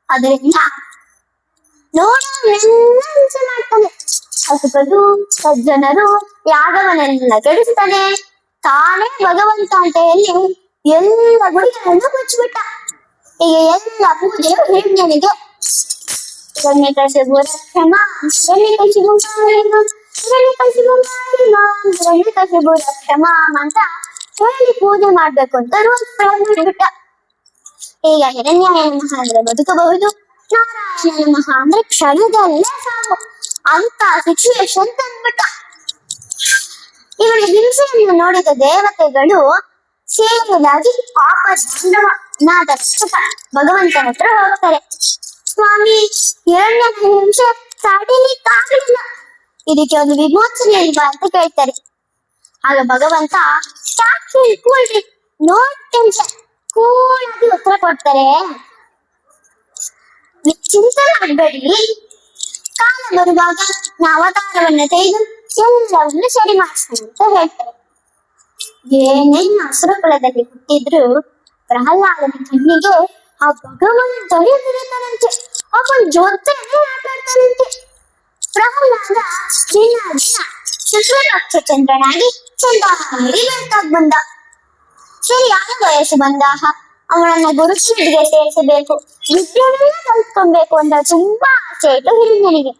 ಅದರಿಂದ ನೋಡೋನೆಲ್ಲ ಹಿಂಸೆ ಮಾಡ್ತಾನೆ. ಹಸುಕರು ಸಜ್ಜನರು ಯಾಗವನ್ನೆಲ್ಲ ಕೆಡಿಸ್ತಾನೆ. ತಾನೇ ಭಗವಂತ ಅಂತ ಹೇಳಿ ಎಲ್ಲ ಗುಡಿಗಳನ್ನು ಮುಚ್ಚಿಬಿಟ್ಟ. ಈಗ ಎಲ್ಲ ಪೂಜೆಯು ಹಿರಣ್ಯನಿಗೆ. ಹಿರಣ್ಯಕಶಿಪು ರಕ್ಷಮ, ಹಿರಣ್ಯಕಶಿಪು ಮಾರಿಮ, ಹಿರಣ್ಯಕಶಿಪು ಮಾರಿಮ, ಹಿರಣ್ಯಕಶಿಪು ರಕ್ಷಮ ಅಂತ ಹೇಳಿ ಪೂಜೆ ಮಾಡ್ಬೇಕು ಅಂತ ರೂಲ್ಸ್ ಮಾಡಿಬಿಟ್ಟ. ಈಗ ಹಿರಣ್ಯ ನಮಃ ಅಂದ್ರೆ ಬದುಕಬಹುದು, ನಾರಾಯಣ ನಮಃ ಅಂದ್ರೆ ಕ್ಷಣದಲ್ಲೇ ಸಾಕು ಅಂತ ಸಿಚುವೇಶನ್ ತಂದ್ಬಿಟ್ಟ. ಇವನ ಹಿಂಸೆಯನ್ನು ನೋಡಿದ ದೇವತೆಗಳು ಸೇರಿದಾಗಿ ಪಾಪದಾಂಡವ ನಾದ ಭಗವಂತನ ಹತ್ರ ಹೋಗ್ತಾರೆ. ಸ್ವಾಮಿ, ಹಿರಣ್ಯನ ಹಿಂಸೆ ತಡೀಲಿಕ್ಕಾಗಲಿಲ್ಲ, ಇದಕ್ಕೆ ಒಂದು ವಿಮೋಚನೆ ಇಲ್ವಾ ಅಂತ ಕೇಳ್ತಾರೆ. ಆಗ ಭಗವಂತ ಕೂಲ್ರಿ, ನೋ ಟೆನ್ಷನ್, ಕೂಲ್ ಆಗಿ ಉತ್ತರ ಕೊಡ್ತಾರೆ. ಚಿಂತೆ ಮಾಡಬೇಡಿ, ಕಾಲ ಬರುವಾಗ ನಾ ಅವತಾರವನ್ನ ತೆಗೆದು ಎಲ್ಲವನ್ನೂ ಸರಿ ಮಾಡಿಸ್ತಾನೆ ಅಂತ ಹೇಳ್ತಾರೆ. ಏನೇನು ಹಸುರ ಕುಲದಲ್ಲಿ ಹುಟ್ಟಿದ್ರು ಪ್ರಹ್ಲಾದನ ಕಣ್ಣಿಗೆ ಆ ಭಗವಂತ ದೊರೆಯುತ್ತಿರುತ್ತಾನಂತೆ. ಅವನ ಜೊತೆನೆ ಆಟಾಡ್ತಾನಂತೆ. ಪ್ರಹ್ಲಾದ ದಿನ ದಿನ ಶುಕ್ರಪಕ್ಷ ಚಂದ್ರನಾಗಿ ಚಂದಾಗಿ ಬೆಳ್ತಾಗ್ ಬಂದ. ಸರಿಯಾದ ವಯಸ್ಸು ಬಂದಾಗ ಅವನನ್ನ ಗುರುಕುಲಕ್ಕೆ ಸೇರಿಸಬೇಕು, ವಿದ್ಯೆಯನ್ನೆಲ್ಲ ಕಲ್ತ್ಕೊಬೇಕು ಅಂತ ತುಂಬಾ ಆಸೆ ಇತ್ತು ಹಿರಣ್ಯನಿಗೆ.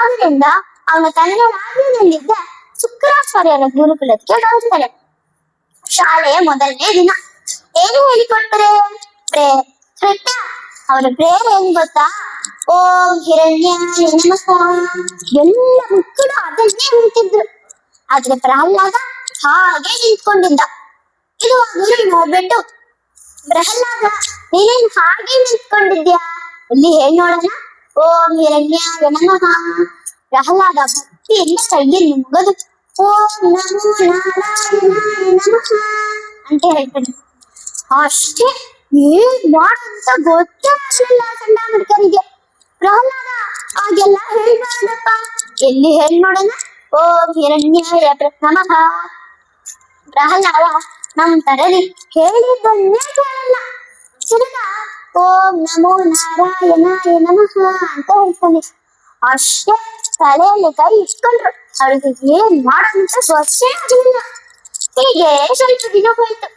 ಅದರಿಂದ ಅವನ ತಂದೆ ರಾಜ್ಯದಲ್ಲಿದ್ದ ಶುಕ್ರಾಚಾರ್ಯರ ಗುರುಕುಲಕ್ಕೆ ಕಳಿಸ್ತಾರೆ. ಶಾಲೆಯ ಮೊದಲನೇ ದಿನ ಏನು ಹೇಳಿಕೊಡ್ತಾರೆ? ಅವರ ಪ್ರೇಯರ್ ಏನ್ ಗೊತ್ತಾ? ಓಂ ಹಿರಣ್ಯ ನಮಃ. ಎಲ್ಲ ಮಕ್ಕಳು ಅದನ್ನೇ ಹೇಳ್ತಿದ್ರು. ಆದ್ರೆ ಪ್ರಹ್ಲಾದ ಹಾಗೆ ನಿಂತ್ಕೊಂಡಿದ್ದ. ಇದು ಗುರು ನೋಡ್ಬಿಟ್ಟು ಪ್ರಹ್ಲಾದ, ನೀನೇನ್ ಹಾಗೆ ನಿಂತ್ಕೊಂಡಿದ್ಯಾ? ಇಲ್ಲಿ ಹೇಳ್ ನೋಡೋಣ. ಓಂ ಹಿರಣ್ಯಾಯ ನಮಃ. ಪ್ರಹ್ಲಾದ ಭಕ್ತಿಯಿಂದ ಕೈಯಲ್ಲಿ ಮುಗದು ಓಂ ನಮೋ ನಾರಾಯಣಾಯ ನಮಃ ಅಂತ ಹೇಳ್ತಾನೆ. ಅಷ್ಟೇ, ಏನ್ ಮಾಡಂತ ಗೊತ್ತೇ ಆಗ್ಲಿಲ್ಲ ಚಂಡಾಮರ್ಕರಿಗೆ. ಪ್ರಹ್ಲಾದ, ಹಾಗೆಲ್ಲ ಹೇಳ್ಬಾರ್ದಪ್ಪ. ಎಲ್ಲಿ ಹೇಳ್ ನೋಡೋಣ. ಓಂ ಹಿರಣ್ಯಾಯ ನಮಃ. ಪ್ರಹ್ಲಾದ ನಮ್ ತರಲಿ ಹೇಳಿದ್ದನ್ನೇ ಕೇಳಲ್ಲ. ತಿರುಗ ಓಂ ನಮೋ ನಾರಾಯಣಾಯ ನಮಃ ಅಂತ ಹೇಳ್ತಾನೆ. ಅಷ್ಟೇ, ತಲೆಯಲ್ಲಿ ಕೈ ಇಟ್ಕೊಂಡ್ರು. ಅವಳಿಗೆ ಏನ್ ಮಾಡೋದಂತ ಗೊತ್ತೇ ಆಗಲಿಲ್ಲ. ಹೀಗೆ ಸ್ವಲ್ಪ ದಿನ ಹೋಯ್ತು.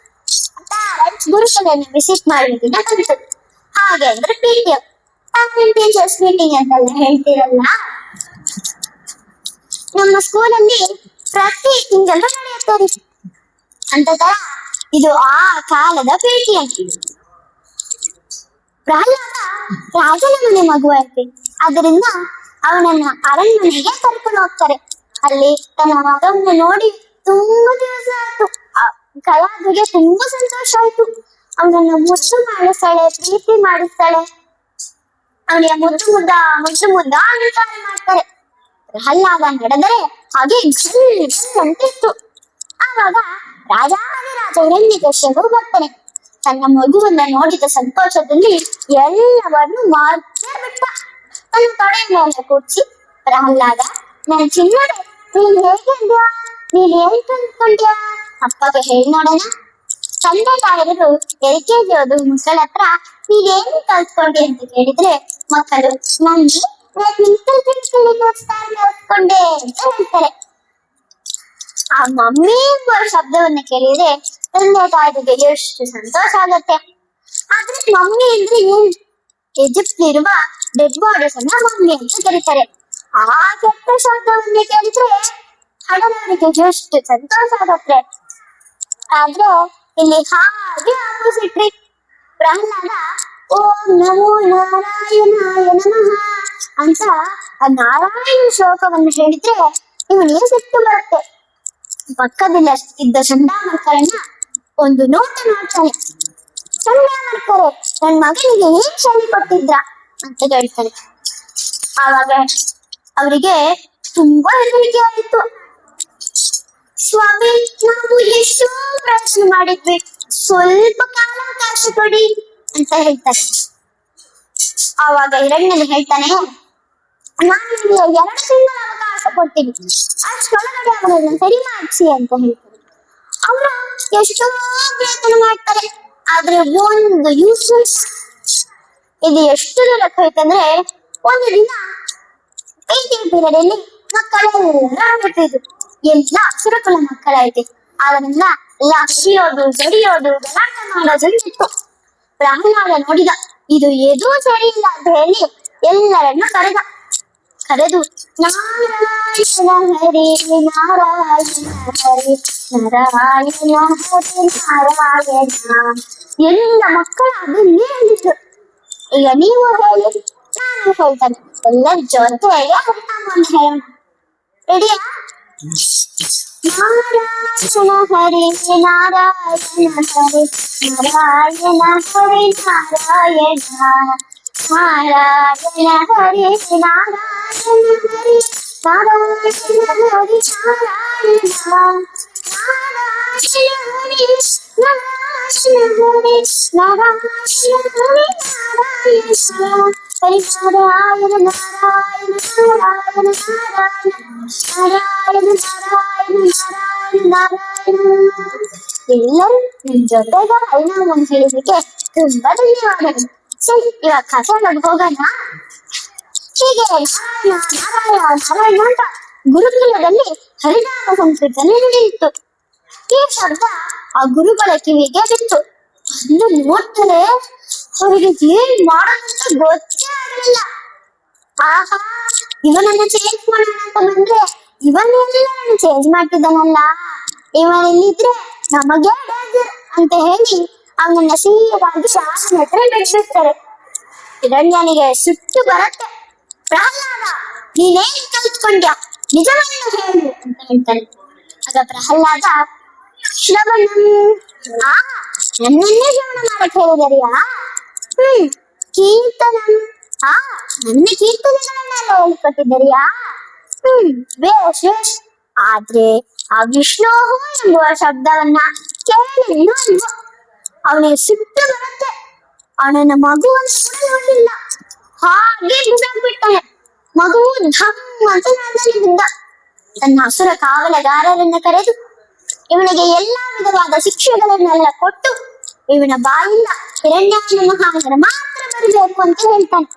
ಗುರುಕುಲನ ವಿಸಿಟ್ ಮಾಡುವ ದಿನ ಬಂತು. ಹಾಗೆ ಅಂದ್ರೆ PTM, ಟೀಚರ್ಸ್ ಮೀಟಿಂಗ್ ಅಂತೆಲ್ಲ ಹೇಳ್ತಿರಲ್ಲ, ನಮ್ಮ ಸ್ಕೂಲಲ್ಲಿ ಪ್ರತಿ ತಿಂಗಳು ನಡೆಯುತ್ತಾರೆ. ಅಂತ ತರ ಇದು ಆ ಕಾಲದ PTM. ಪ್ರಹ್ಲಾದ ರಾಜನ ಮನೆ ಮಗುವಂತೆ, ಅದರಿಂದ ಅವನನ್ನ ಅರಣ್ಮನೆಗೆ ಕರ್ಕೊಂಡು ಹೋಗ್ತಾರೆ. ಅಲ್ಲಿ ತನ್ನ ಮಗವನ್ನು ನೋಡಿ ತುಂಬಾ ದಿವಸ ಆಯ್ತು. ಕಯಾದಿಗೆ ತುಂಬಾ ಸಂತೋಷ ಆಯ್ತು. ಅವನನ್ನ ಮುದ್ದು ಮಾಡಿಸ್ತಾಳೆ, ಪ್ರೀತಿ ಮಾಡಿಸ್ತಾಳೆ. ಅವನಿಗೆ ಮುದ್ದು ಅಲಂಕಾರ ಮಾಡ್ತಾರೆ. ಪ್ರಹ್ಲಾದ ನಡೆದರೆ ಹಾಗೆ ಅಂತಿತ್ತು. ಆವಾಗ ರಾಜಾದಿರಾಜ ಹಿರಣ್ಯಕಶ್ಯಪು ಬರ್ತಾನೆ. ತನ್ನ ಮಗುವನ್ನ ನೋಡಿದ ಸಂತೋಷದಲ್ಲಿ ಎಲ್ಲವನ್ನು ಮರ್ತೇ ಬಿಟ್ಟ. ತನ್ನ ತೊಡೆ ಮೇಲೆ ಕೂರ್ಸಿ, ಪ್ರಹ್ಲಾದ, ನನ್ ಚಿನ್ನಡೆ, ನೀನ್ ಹೇಗಿದ್ಯಾ? ನೀನ್ ಏನ್ ತಂದ್ಕೊಂಡ್ಯಾ? ಅಪ್ಪಗೆ ಹೇಳಿ ನೋಡೋಣ. ತಂದೆ ತಾಯಿಗಳು LKG ಓದು ಮಕ್ಕಳ ಹತ್ರ ನೀನೇನು ಕಲ್ತ್ಕೊಂಡೆ ಅಂತ ಕೇಳಿದ್ರೆ ಮಕ್ಕಳು ಮಮ್ಮಿ ಕಲ್ತ್ಕೊಂಡೆ ಅಂತ ಹೇಳ್ತಾರೆ. ಆ ಮಮ್ಮಿ ಎಂಬ ಶಬ್ದವನ್ನ ಕೇಳಿದ್ರೆ ತಂದೆ ತಾಯಿಗೆ ಎಷ್ಟು ಸಂತೋಷ ಆಗತ್ತೆ. ಆದ್ರೆ ಮಮ್ಮಿ ಅಂದ್ರೆ ಏನು? ಈಜಿಪ್ಟ್ ಇರುವ ಡೆಡ್ ಬಾಡೀಸ್ ಅನ್ನ ಮಮ್ಮಿ ಅಂತ ಕರೀತಾರೆ. ಆ ಕೆಟ್ಟ ಶಬ್ದವನ್ನ ಕೇಳಿದ್ರೆ ಹಡದವರಿಗೆ ಎಷ್ಟು ಸಂತೋಷ ಆಗತ್ತೆ. ಆದ್ರೆ ಇಲ್ಲಿ ಹಾಗೆ ಆಪೋಸಿಟ್ ರೀ. ಪ್ರಹ್ಲಾದ ಓಂ ನಮೋ ನಾರಾಯಣಾಯ ನಮಃ ಅಂತ ಆ ನಾರಾಯಣ ಶ್ಲೋಕವನ್ನು ಹೇಳಿದ್ರೆ ಇವನಿಗೆ ಸಿಟ್ಟು ಬರುತ್ತೆ. ಪಕ್ಕದಲ್ಲಿ ಇದ್ದ ಚಂಡಾಮರ್ಕರನ್ನ ಒಂದು ನೋಟ ನೋಡ್ತಾನೆ. ಚಂಡಾಮರ್ಕರೆ, ನನ್ ಮಗನಿಗೆ ಏನ್ ಶೈಲಿ ಕೊಟ್ಟಿದ್ರ ಅಂತ ಹೇಳ್ತಾನೆ. ಆವಾಗ ಅವರಿಗೆ ತುಂಬಾ ಹೆದರಿಕೆ ಆಯಿತು. ಸ್ವಾಮಿ, ನಾವು ಎಷ್ಟೋ ಪ್ರಯತ್ನ ಮಾಡಿದ್ವಿ, ಸ್ವಲ್ಪ ಕಾಲಾವಕಾಶ ಕೊಡಿ ಅಂತ ಹೇಳ್ತಾರೆ. ಆವಾಗ ಹಿರಣ್ಯನು ಹೇಳ್ತಾನೆ, ನಾನು ನಿಮಗೆ 2 ತಿಂಗಳ ಅವಕಾಶ ಕೊಡ್ತೀನಿ, ಅಷ್ಟೊಳಗಡೆ ಅವನನ್ನ ಸರಿ ಮಾಡಿಸಿ ಅಂತ ಹೇಳ್ತಾರೆ. ಅವರು ಎಷ್ಟೋ ಪ್ರಯತ್ನ ಮಾಡ್ತಾರೆ, ಆದ್ರೆ ಒಂದು ಯೂಸ್. ಇದು ಎಷ್ಟು ದೂರಕ್ಕೆ ಹೋಯ್ತಂದ್ರೆ ಒಂದು ದಿನ PTM ಪೀರಿಯಡ್ ಅಲ್ಲಿ ಮಕ್ಕಳೆಲ್ಲ ಆಡ್ತಿದ್ರು. ಎಲ್ಲ ಅಕ್ಷರಕುಲ ಮಕ್ಕಳಾಯ್ತು. ಅದರಿಂದ ಎಲ್ಲ ಹಿಡಿಯೋದು, ಜಡಿಯೋದು, ಗಲಾಟ ಮಾಡೋದು ಇತ್ತು. ಪ್ರಹ್ಲಾದ ನೋಡಿದ, ಇದು ಎದೂ ಸರಿ ಇಲ್ಲ ಅಂತ ಹೇಳಿ ಎಲ್ಲರನ್ನ ಕರೆದು ನಾರಾಯಣ ಹರಿ ನಾರಾಯಣ ಹರಿ ನಾರಾಯಣ ಹರಿ ನಾರಾಯಣ ಎಲ್ಲ ಮಕ್ಕಳು ಅದನ್ನೇ ಹೇಳಿದ್ರು. ಈಗ ನೀವು ಹೇಳಿ, ನಾನು ಹೇಳ್ತಾನೆ, ಎಲ್ಲ ಜೊತೆಗೆ ಹರಿನಾಮವನ್ನು ಹೇಳೋಣ. ರೆಡಿಯಾ? ನಾರಾಯಣ ಹರಿ ನಾರಾಯಣ ಹರಿ ನಾರಾಯಣ ಹರಿ ನಾರಾಯಣ ನಾರಾಯಣ ಹರಿ ನಾರಾಯಣ ಹರಿ ನಾರಾಯಣ ಹರಿ ನಾರಾಯಣ ನಾರಾಯಣ ಹರಿ ನಾರಾಯಣ ಹರಿ ನಾರಾಯಣ ಹರಿ ನಾರಾಯಣ ಹರಿ ನಾರಾಯಣ ನಾರಾಯಣ ನಾರಾಯಣ ನಾರಾಯಣ ನಾರಾಯಣ ನಾರಾಯಣ ನಾರಾಯಣ. ಎಲ್ಲರೂ ನಿಮ್ ಜೊತೆಗ ಹರಿನಾಮವನ್ನು ಹೇಳಿದಕ್ಕೆ ತುಂಬಾ ಧನ್ಯವಾದಗಳು. ಸರಿ, ಇವಾಗ ಕಥೆಗೆ ಹೋಗೋಣ. ಹೀಗೆ ನಾರಾಯಣ ನಾರಾಯಣ ನಾರಾಯಣ ಅಂತ ಗುರುಕುಲದಲ್ಲಿ ಹರಿನಾಮ ಸಂಕೀರ್ತನೆ ನಡೆಯಿತು. ಈ ಶಬ್ದ ಆ ಗುರುಗಳ ಕಿವಿಗೆ ಬಿತ್ತು. ಅನ್ನು ನೋಡ್ತಾರೆ, ಅವರಿಗೆ ಏನ್ ಮಾಡೋದಂತ ಗೊತ್ತೇ ಆಗಲಿಲ್ಲ. ಆಹಾ, ಇವನನ್ನ ಚೇಂಜ್ ಮಾಡೋಣ ಅಂತ ಬಂದ್ರೆ ಇವನ್ನೆಲ್ಲರನ್ನು ಚೇಂಜ್ ಮಾಡ್ತಿದ್ದಾನಲ್ಲ, ಇವನಿಲ್ಲಿದ್ರೆ ನಮಗೆ ಡೇಂಜರ್ ಅಂತ ಹೇಳಿ ಅವನನ್ನ ಸೀದಾಗಿ ಶಾಸನ ಹತ್ರ ಬಿಡ್ಬಿಡ್ತಾರೆ. ಹಿರಣ್ಯನಿಗೆ ಸಿಟ್ಟು ಬರತ್ತೆ. ಪ್ರಹ್ಲಾದ, ನೀನೇನ್ ಕಲ್ತ್ಕೊಂಡ್ಯಾ? ನಿಜವನ್ನು ಹೇಳು ಅಂತ ಹೇಳ್ತಾನೆ. ಆಗ ಪ್ರಹ್ಲಾದ ಶ್ರವಣಂ, ನನ್ನನ್ನೇ ಶ್ರವಣ ಮಾಡಕ್ ಹೇಳಿದರಿಯಾ? ಕೀರ್ತನಂ. ಹಾ, ನನ್ನ ಕೀರ್ತನೆಗಳನ್ನೆಲ್ಲ ಹೇಳಿಕೊಟ್ಟಿದ್ದರಿಯಾ? ಬೇಷ್ ಬೇಷ್. ಆದ್ರೆ ಆ ವಿಷ್ಣು ಎಂಬುವ ಶಬ್ದವನ್ನ ಕೇಳಿಲ್ಲ ಅಲ್ವೋ, ಅವನಿಗೆ ಸಿಟ್ಟು ಬರುತ್ತೆ. ಅವನನ್ನ ಮಗುವನ್ನು ಕೂಡ ನೋಡ್ಲಿಲ್ಲ, ಹಾಗೆ ಬಿದ್ದಾಗ್ಬಿಟ್ಟಾನೆ. ಮಗು ಧಮ್ ಅಂತ ನೆಲದಲ್ಲಿ ಬಿದ್ದ. ತನ್ನ ಹಸುರ ಕಾವಲುಗಾರರನ್ನ ಕರೆದು ಇವನಿಗೆ ಎಲ್ಲಾ ವಿಧವಾದ ಶಿಕ್ಷೆಗಳನ್ನೆಲ್ಲ ಕೊಟ್ಟು ಇವನ ಬಾಯಿಂದ ಹಿರಣ್ಯಾಕ್ಷ ಮಹಾನಗರ ಮಾತ್ರ ಬರಬೇಕು ಅಂತ ಹೇಳ್ತಾನೆ.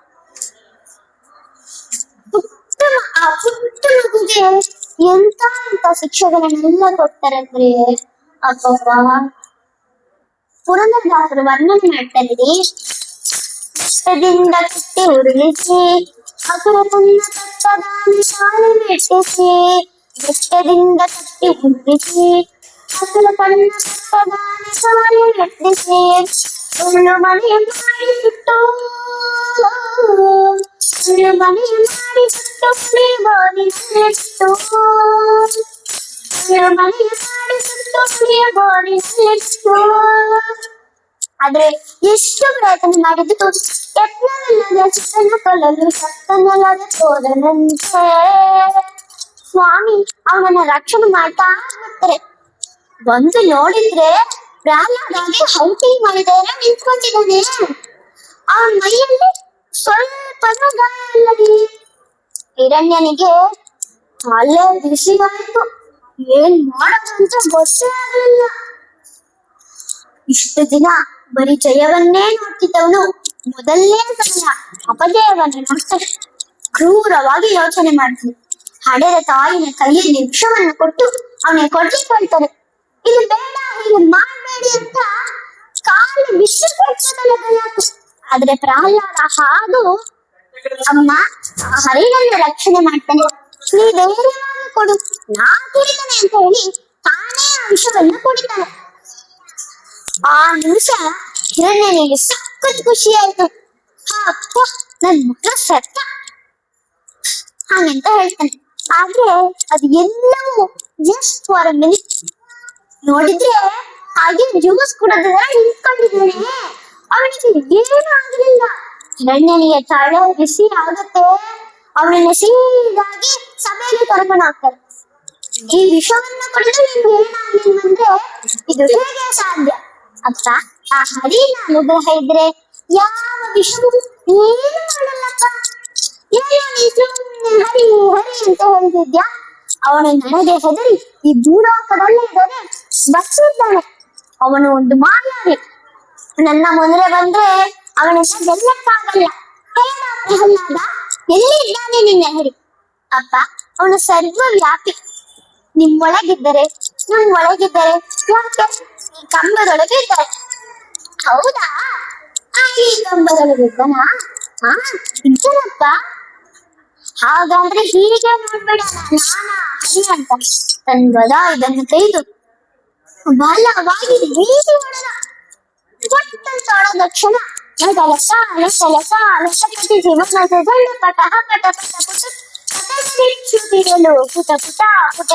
ಆ ಪುಟ್ಟ ಮಗುಗೆ ಎಂತ ಶಿಕ್ಷೆಗಳನ್ನೆಲ್ಲ ಕೊಡ್ತಾರೆ ಅಂದ್ರೆ ಅಪ್ಪ. ಪುರಂದರದಾಸರು ವರ್ಣನೆ ಮಾಡ್ತಾರೆ, ಬೆಟ್ಟದಿಂದ ಕಟ್ಟಿ ಉರುಳಿಸಿ ಹಸುರ ತನ್ನ ತತ್ತದಾನಿ ಸಾಲು ಮೆಟ್ಟಿಸಿ, ಬೆಟ್ಟದಿಂದ ಕಟ್ಟಿ ಉರುಳಿಸಿ ಹಸುರ ತನ್ನ ತತ್ತದಾನಿ ಸಾಲು ಮೆಟ್ಟಿಸಿ, ಸುಳ್ಳು ಮನೆ ಮಾಡಿಬಿಟ್ಟು ಸುಳ್ಳು ಮನೆ ಮಾಡಿಬಿಟ್ಟು ಹುಳಿ ಬೋನಿಟ್ಟು, ಸುಳ್ಳು ಮನೆ ಮಾಡಿಬಿಟ್ಟು ಹುಳಿಯ ಬೋನಿಟ್ಟು. ಆದ್ರೆ ಎಷ್ಟು ಪ್ರಯತ್ನ ಮಾಡಿದ್ದು ಯತ್ನವಿಲ್ಲದೆ ಚಿತ್ತನ್ನು ಕೊಲ್ಲಲು ಸತ್ತನಲ್ಲದೆ ಹೋದನಂತೆ. ಸ್ವಾಮಿ ಅವನನ್ನ ರಕ್ಷಣೆ ಮಾಡ್ತಾ ಬರ್ತಾರೆ. ಬಂದು ನೋಡಿದ್ರೆ ಪ್ರಹ್ಲಾದಾಗಿ ಹೌಟಿಂಗ್ ಮಾಡಿದಾರೆ ನಿಂತ್ಕೊಂಡಿದ್ದಾನೆ. ಅವನ ಮೈಯಲ್ಲಿ ಸ್ವಲ್ಪನೂ ಗಾಯ ಇಲ್ಲದಿ. ಹಿರಣ್ಯನಿಗೆ ಅಲ್ಲೇ ಬಿಸಿಗಾಯ್ತು, ಏನ್ ಮಾಡೋದಂತ ಗೊತ್ತೇ ಆಗಲಿಲ್ಲ. ಇಷ್ಟು ದಿನ ಬರೀ ಜಯವನ್ನೇ ನೋಡ್ತಿದ್ದವನು ಮೊದಲನೇ ಸಮಯ ಅಪಜಯವನ್ನು ನೋಡ್ತಾನೆ. ಕ್ರೂರವಾಗಿ ಯೋಚನೆ ಮಾಡ್ತಾನೆ. ಹಡೆದ ತಾಯಿನ ಕೈಯಲ್ಲಿ ವಿಷವನ್ನು ಕೊಟ್ಟು ಅವನಿಗೆ ಕೊಡ್ಲಿಕ್ಕೆ ಹೇಳ್ತಾನೆ. ಇದು ಬೇಡ, ಹೀಗೆ ಮಾಡಬೇಡಿ ಅಂತ ಕಾಲು ಬಿಸಿ ಕೊಡ್ಸೋದಲ್ಲಾಯ್ತು. ಆದ್ರೆ ಪ್ರಹ್ಲಾದ ಹಾದು ಅಮ್ಮ ಹರಿನನ್ನು ರಕ್ಷಣೆ ಮಾಡ್ತಾನೆ. ನೀ ಧೈರ್ಯವಾಗಿ ಕೊಡು, ನಾ ಕುಡಿತಾನೆ ಅಂತ ಹೇಳಿ ತಾನೇ ಆ ವಿಷವನ್ನು ಕುಡಿತಾನೆ. ಆ ನಿಮಿಷ ಹಿರಣ್ಯನಿಗೆ ಸಖತ್ ಖುಷಿ ಆಯ್ತು. ಅಪ್ಪ, ನನ್ ಮಗ ಸತ್ತ ಹಾಗಂತ ಹೇಳ್ತಾನೆ. ಆದ್ರೆ ಅದು ಎಲ್ಲವೂ ಜಸ್ಟ್ ಫಾರ್ ಅ ಮಿನಿಟ್. ನೋಡಿದ್ರೆ ಹಾಗೆ ಜ್ಯೂಸ್ ಕುಡಿದ್ರೆ ನಿಂತ್ಕೊಂಡಿದ್ದಾನೆ. ಅವನಿಗೆ ಏನೂ ಆಗಲಿಲ್ಲ. ಹಿರಣ್ಯನಿಗೆ ತಲೆ ಬಿಸಿ ಆಗುತ್ತೆ. ಅವನನ್ನ ಸೀದಾಗಿ ಸಭೆಯಲ್ಲಿ ಕರ್ಕೊಂಡು ಹೋಗ್ತಾರೆ. ಈ ವಿಷವನ್ನ ಕುಡಿದು ನಿಮ್ಗೆ ಏನಾಗ್ಲಿಲ್ಲ ಅಂದ್ರೆ ಇದು ಹೇಗೆ ಸಾಧ್ಯ ಅಂತ. ಆ ಹರಿನ ಅನುಗ್ರಹ ಇದ್ರೆ ಯಾವ ವಿಷವು ಏನು ಮಾಡಲ್ಲಪ್ಪ. ಹರಿ ಹರಿ ಅಂತ ಹೇಳ್ತಿದ್ಯಾ? ಅವನು ನನಗೆ ಹೆದರಿ ಈ ಭೂಲೋಕದಲ್ಲೇ ಇದ್ದಾನೆ, ಬಚ್ಚಿದ್ದಾನೆ. ಅವನು ಒಂದು ಮಾಯಾವಿ. ನನ್ನ ಮುಂದೆ ಬಂದ್ರೆ ಅವನನ್ನ ಗೆಲ್ಲಕ್ಕಾಗಲ್ಲ. ಹೇಳ ಪ್ರಹ್ಲಾದ, ಎಲ್ಲಿ ಇದ್ದಾನೆ ನಿನ್ನ ಹರಿ? ಅಪ್ಪ, ಅವನು ಸರ್ವವ್ಯಾಪಿ. ನಿಮ್ಮೊಳಗಿದ್ದರೆ ನಮ್ಮೊಳಗಿದ್ದರೆ ಯಾಕೆ ಈ ಕಂಬದೊಳಗೆ ಇದ್ದಾರೆ. ಹೌದಾ? ಈ ಕಂಬದೊಳಗಿದ್ದಾನ? ಹಾ, ಇದ್ದಾನಪ್ಪ. ಹಾಗಾದ್ರೆ ಹೀಗೆ ನೋಡ್ಬೇಡ, ನಾನಾ ಹರಿ ಅಂತ ತನ್ನ ಗದ ಇದನ್ನು ಕೈದು ಬಲವಾಗಿ ಬೀಸಿ ಹೊಡೆದ. ಕೊಟ್ಟಂತ ಹೊಡೆದ ಕ್ಷಣ ಲಸ ಲಸ ಲಸ ಲಸಕಟಿ ಜೀವನದ ದೊಡ್ಡ ಪಟ ಪಟ ಪಟ ಪುಟ ಪುಟ ಪುಟ ಪುಟ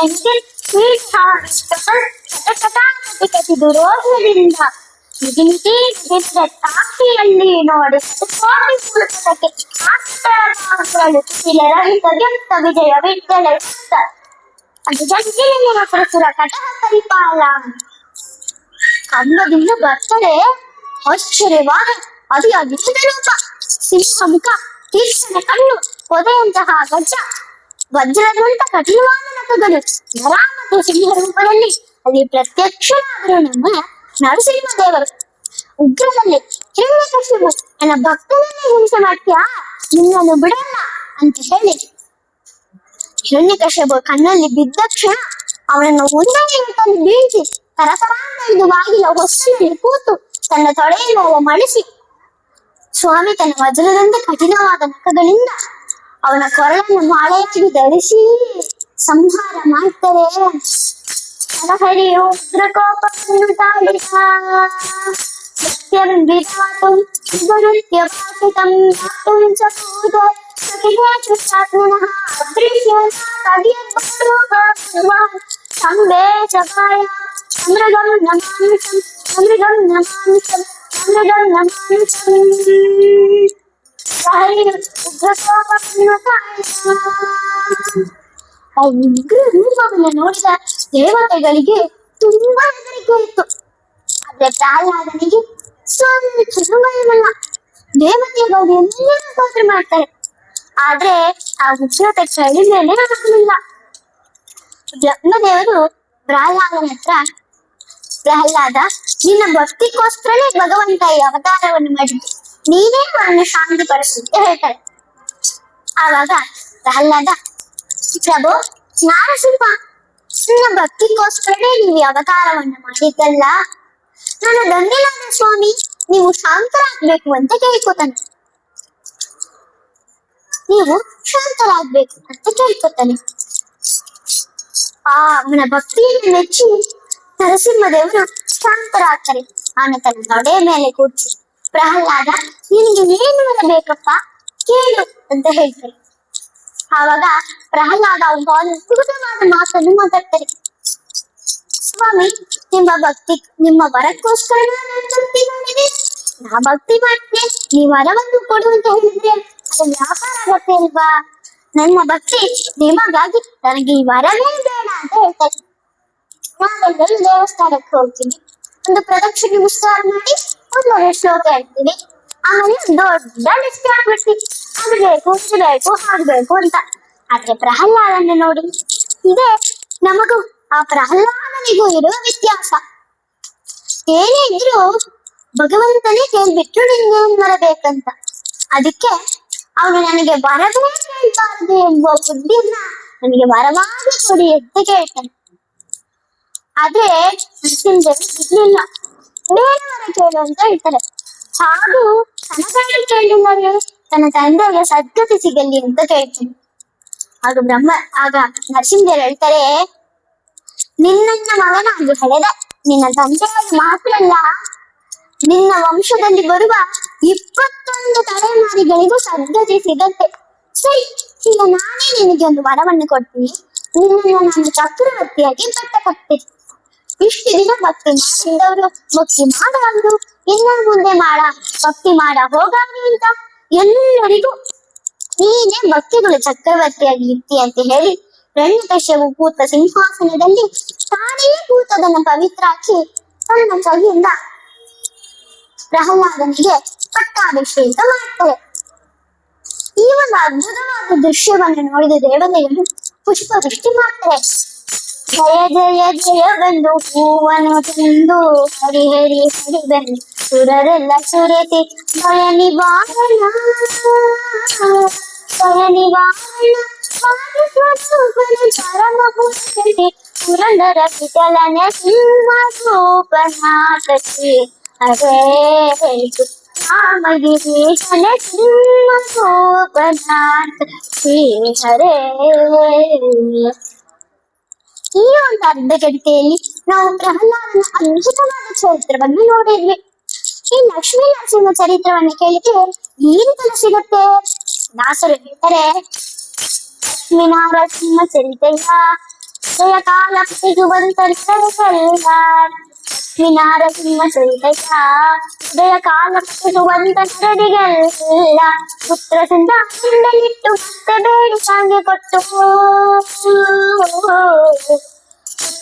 ಕಟಿಕಟಿದು ರೋಷದಿಂದ ತಾಕಿಯಲ್ಲಿ ನೋಡಿ ರಹಿತ ವ್ಯಕ್ತ ವಿಜಯ ವಿಠಲ ಅದು ಜಂಜಿನ ಪ್ರಸುರ ಕಟಹ ಪರಿಪಾಲ. ಕಂಬದಿಂದ ಬರ್ತಾರೆ. ಆಶ್ಚರ್ಯವಾದ ಅದು ಅದ್ಭುತ ರೂಪ. ಸಿಂಹ ಮುಖ, ತೀಕ್ಷ್ಣ ಕಣ್ಣು, ಪೊದೆಯಂತಹ ಗಜ್ಜ, ವಜ್ರದಂತ ಕಠಿಣವಾದ ನಖಗಳು, ನರ ಮತ್ತು ಸಿಂಹ ರೂಪದಲ್ಲಿ ಅಲ್ಲಿ ಪ್ರತ್ಯಕ್ಷರಾದರು ನಮ್ಮ ನರಸಿಂಹದೇವರು. ಉಗ್ರದಲ್ಲಿ ಹಿರಣ್ಯಕಶಿಪು, ನನ್ನ ಭಕ್ತನನ್ನೇ ಹಿಂಸೆ ಮಾಡ್ತೀಯಾ, ನಿನ್ನನ್ನು ಬಿಡಲ್ಲ ಅಂತ ಹೇಳಿ ಹಿರಣ್ಯಕಶಿಪು ಕಣ್ಣಲ್ಲಿ ಬಿದ್ದ ಕ್ಷಣ ಅವನನ್ನು ಒಂದೇ ನಿಮಿಷದಲ್ಲಿ ಬೀಳ್ಸಿ ಕರಕರಾಂತ ಇದು ಬಾಗಿಲ ಹೊಸ್ತಿನಲ್ಲಿ ಕೂತು ತನ್ನ ತೊಡೆಯ ಮೇಲೆ ಮಡಿಸಿ ಸ್ವಾಮಿ ತನ್ನ ವಜ್ರದಂತ ಕಠಿಣವಾದ ನಖಗಳಿಂದ ಅವನ ಕೊರಳನ್ನು ಮಾಲೆಯಾಗಿ ಧರಿಸಿ ಸಂಹಾರ ಮಾಡ್ತಾರೆ. ಹರಿ ಉಗ್ರ ಕೋಪವನ್ನು ತಾಳಿದ ಸತ್ಯಂ ವಿಧಾತುಂ ಗುರುತ್ಯ ಭಾಷಿತಂ ದಾತುಂ ಚ ಪೂಜ ಸಖಿನೇಷು ಚಾತ್ಮನಃ ಅದೃಶ್ಯ ತದಿಯದ್ಭೂತ ಭಗವಾನ್ ಸಂವೇಶಕಾಯ ಅಮೃಗಂ ನಮಾಮಿಷಂ ಅಮೃಗಂ ನಮಾಮಿಷಂ ಅಮೃಗಂ ನಮಾಮಿಷಂ ಆ ಉಗ್ರ ರೂಪವನ್ನು ನೋಡಿದ ದೇವತೆಗಳಿಗೆ ತುಂಬಾ ಹೆದರಿಕೆ ಇತ್ತು. ಆದ್ರೆ ಪ್ರಹ್ಲಾದನಿಗೆ ಸ್ವಲ್ಪ ಭಯವಿಲ್ಲ. ದೇವತೆಗಳು ಎಲ್ಲ ಸ್ತೋತ್ರ ಮಾಡ್ತಾರೆ, ಆದ್ರೆ ಆ ಉಗ್ರತೆ ಕಡಿಮೆನೆ ಆಗಲಿಲ್ಲ. ಬ್ರಹ್ಮದೇವರು ಪ್ರಹ್ಲಾದನ ಹತ್ರ, ಪ್ರಹ್ಲಾದ, ನಿನ್ನ ಭಕ್ತಿಗೋಸ್ಕರನೇ ಭಗವಂತ ಈ ಅವತಾರವನ್ನು ಮಾಡಿದ್ದು, ನೀನೇ ಅವರನ್ನು ಶಾಂತಿ ಪಡಿಸು ಅಂತ ಹೇಳ್ತಾರೆ. ಆವಾಗ ಪ್ರಹ್ಲಾದ, ಪ್ರಭು ನಾರಸಿಂಹ, ನನ್ನ ಭಕ್ತಿಗೋಸ್ಕರನೇ ನೀವು ಈ ಅವತಾರವನ್ನು ಮಾಡಿದ್ದಲ್ಲ, ನಾನು ಧನ್ಯನಾದ ಸ್ವಾಮಿ, ನೀವು ಶಾಂತರಾಗ್ಬೇಕು ಅಂತ ಕೇಳ್ಕೊತಾನೆ. ನೀವು ಶಾಂತರಾಗ್ಬೇಕು ಅಂತ ಕೇಳ್ಕೊತಾನೆ. ಅವನ ಭಕ್ತಿಯನ್ನು ಮೆಚ್ಚಿ ನರಸಿಂಹದೇವರು ಶಾಂತರಾಗ್ತಾರೆ. ಅವನ ತನ್ನ ತೊಡೆ ಮೇಲೆ ಕೂರ್ಚಿ, ಪ್ರಹ್ಲಾದ, ನಿನಗೆ ಏನು ಬೇಕಪ್ಪ ಕೇಳು ಅಂತ ಹೇಳ್ತಾರೆ. ಆವಾಗ ಪ್ರಹ್ಲಾದ ಒಂದು ಅದ್ಭುತವಾದ ಮಾತನ್ನು ಮಾತಾಡ್ತಾರೆ. ಸ್ವಾಮಿ, ನಿಮ್ಮ ವರಕ್ಕೋಸ್ಕರ ನಾನು ಭಕ್ತಿ ಮಾಡಿದೆ, ನಾ ಭಕ್ತಿ ಮಾಡ್ತೇನೆ, ಈ ವರವನ್ನು ಕೊಡು ಅಂತ ಹೇಳಿದ್ರೆ ಅದು ವ್ಯಾಪಾರ ಆಗತ್ತೆ ಅಲ್ವಾ? ನನ್ನ ಭಕ್ತಿ ನಿಮಗಾಗಿ, ನನಗೆ ಈ ವರವೇ ಬೇಡ ಅಂತ ಹೇಳ್ತಾರೆ. ನಾವೆಲ್ಲರೂ ದೇವಸ್ಥಾನಕ್ಕೆ ಹೋಗ್ತೀವಿ, ಒಂದು ಪ್ರದಕ್ಷಿಣೆ ನಮಸ್ಕಾರ ಮಾಡಿ ಒಂದೊಳ್ಳೆ ಶ್ಲೋಕ ಹೇಳ್ತೀವಿ, ಆಮೇಲೆ ದೊಡ್ಡ ಲಿಸ್ಟ್ ಹಾಕ್ಬಿಡ್ತೀವಿ, ಅದು ಬೇಕು ಇದು ಬೇಕು ಹಾಡ್ಬೇಕು ಅಂತ. ಆದ್ರೆ ಪ್ರಹ್ಲಾದನ ನೋಡಿ, ಇದೇ ನಮಗೂ ಆ ಪ್ರಹ್ಲಾದನಿಗೂ ಇರುವ ವ್ಯತ್ಯಾಸ. ಏನೇ ಇದ್ರು ಭಗವಂತನೇ ಕೇಳ್ಬಿಟ್ಟು ನಿನ್ಗೇನ್ ಬರಬೇಕಂತ, ಅದಕ್ಕೆ ಅವನು ನನಗೆ ವರವೇ ಕೇಳ್ಬಾರ್ದು ಎಂಬ ಬುದ್ಧಿಯನ್ನ ನನಗೆ ವರವಾಗಿ ಕೊಡಿ ಅಂತ ಕೇಳ್ತಾನೆ. ಆದ್ರೆ ನರಸಿಂಹದೇವರು ಬಿಡ್ಲಿಲ್ಲ, ಬೇರೆ ವರ ಕೇಳು ಅಂತ ಹೇಳ್ತಾರೆ. ಹಾಗೂ ತನಗಾಗಿ ಕೇಳಿಲ್ಲವೇ, ತನ್ನ ತಂದೆಗೆ ಸದ್ಗತಿ ಸಿಗಲಿ ಅಂತ ಕೇಳ್ತಾನೆ. ಆಗ ನರಸಿಂಹದೇವರು ಹೇಳ್ತಾರೆ, ನಿನ್ನ ಮಗನಾಗಿ ಹಳೆದ ನಿನ್ನ ತಂದೆಯಾಗಿ ಮಾತ್ರ ಅಲ್ಲ, ನಿನ್ನ ವಂಶದಲ್ಲಿ ಬರುವ 21 ತಲೆಮಾರಿಗಳಿಗೂ ಸದ್ಗತಿ ಸಿಗತ್ತೆ. ಸರಿ, ಈಗ ನಾನೇ ನಿನಗೆ ಒಂದು ವರವನ್ನು ಕೊಡ್ತೀನಿ, ನಿನ್ನನ್ನು ನಾನು ಚಕ್ರವರ್ತಿಯಾಗಿ ಕಟ್ಟಕತ್ತೀನಿ. ಇಷ್ಟು ದಿನ ಭಕ್ತಿ ಮಾಡಿದವರು ಭಕ್ತಿ ಮಾಡಬಹುದು, ಇನ್ನ ಮುಂದೆ ಭಕ್ತಿ ಮಾಡ ಹೋಗಾವಿ ಅಂತ ಎಲ್ಲರಿಗೂ ನೀನೇ ಭಕ್ತಿಗಳು ಚಕ್ರವರ್ತಿಯಾಗಿ ಇರ್ತಿ ಅಂತ ಹೇಳಿ ಹಿರಣ್ಯಕಶ್ಯಪು ಕೂತ ಸಿಂಹಾಸನದಲ್ಲಿ ತಾನೇ ಕೂತದನ್ನು ಪವಿತ್ರ ಹಾಕಿ ತನ್ನ ಕೈಯಿಂದ ಪ್ರಹ್ಲಾದನಿಗೆ ಪಟ್ಟಾಭಿಷೇಕ ಮಾಡ್ತಾರೆ. ಈ ಒಂದು ಅದ್ಭುತವಾದ ದೃಶ್ಯವನ್ನು ನೋಡಿದ ದೇವತೆಗಳು ಪುಷ್ಪವೃಷ್ಟಿ ಮಾಡ್ತಾರೆ. ಜಯ ಜಯ ಜಯ ಬಂದು ಹೂವನು ತಂದು ಹರಿ ಹರಿ ಹರಿ ಬಂದು ಸುರರೆಲ್ಲ ಸುರತಿ ಭಯ ನಿವಾರಣ ಭಯ ನಿವಾರಣ ಪುರಂದರ ವಿಠಲನ ಸಿಂಹರೂಪನಾಕಿ ಹರೇ ರಾಮಗಿರೀಶನ ಸಿಂಹರೂಪನಾಥ ಶ್ರೀ ಹರೇ. ಈ ಒಂದು ಅರ್ಧ ಗಂಟೆಯಲ್ಲಿ ನಾವು ಪ್ರಹ್ಲಾದನ ಅದ್ಭುತವಾದ ಚರಿತ್ರವನ್ನು ನೋಡಿದ್ವಿ. ಈ ಲಕ್ಷ್ಮೀ ನರಸಿಂಹ ಚರಿತ್ರವನ್ನು ಕೇಳಿದ್ರೆ ಏನು ಫಲ ಸಿಗುತ್ತೆ? ದಾಸರು ಹೇಳ್ತಾರೆ, ಲಕ್ಷ್ಮೀ ನರಸಿಂಹ ಚರಿತೆಯ ಜಯ ಕಾಲ ಲಕ್ಷ್ಮೀ ನರಸಿಂಹ ಚರಿತೆಯ ಜಯ ಕಾಲ ನರಡಿಗೆಲ್ಲ ಪುತ್ರ ಸಿದ್ಧಾಂತಲಿಟ್ಟು ಮತ್ತೆ ಬೇಡಿಕೆಗೆ ಕೊಟ್ಟು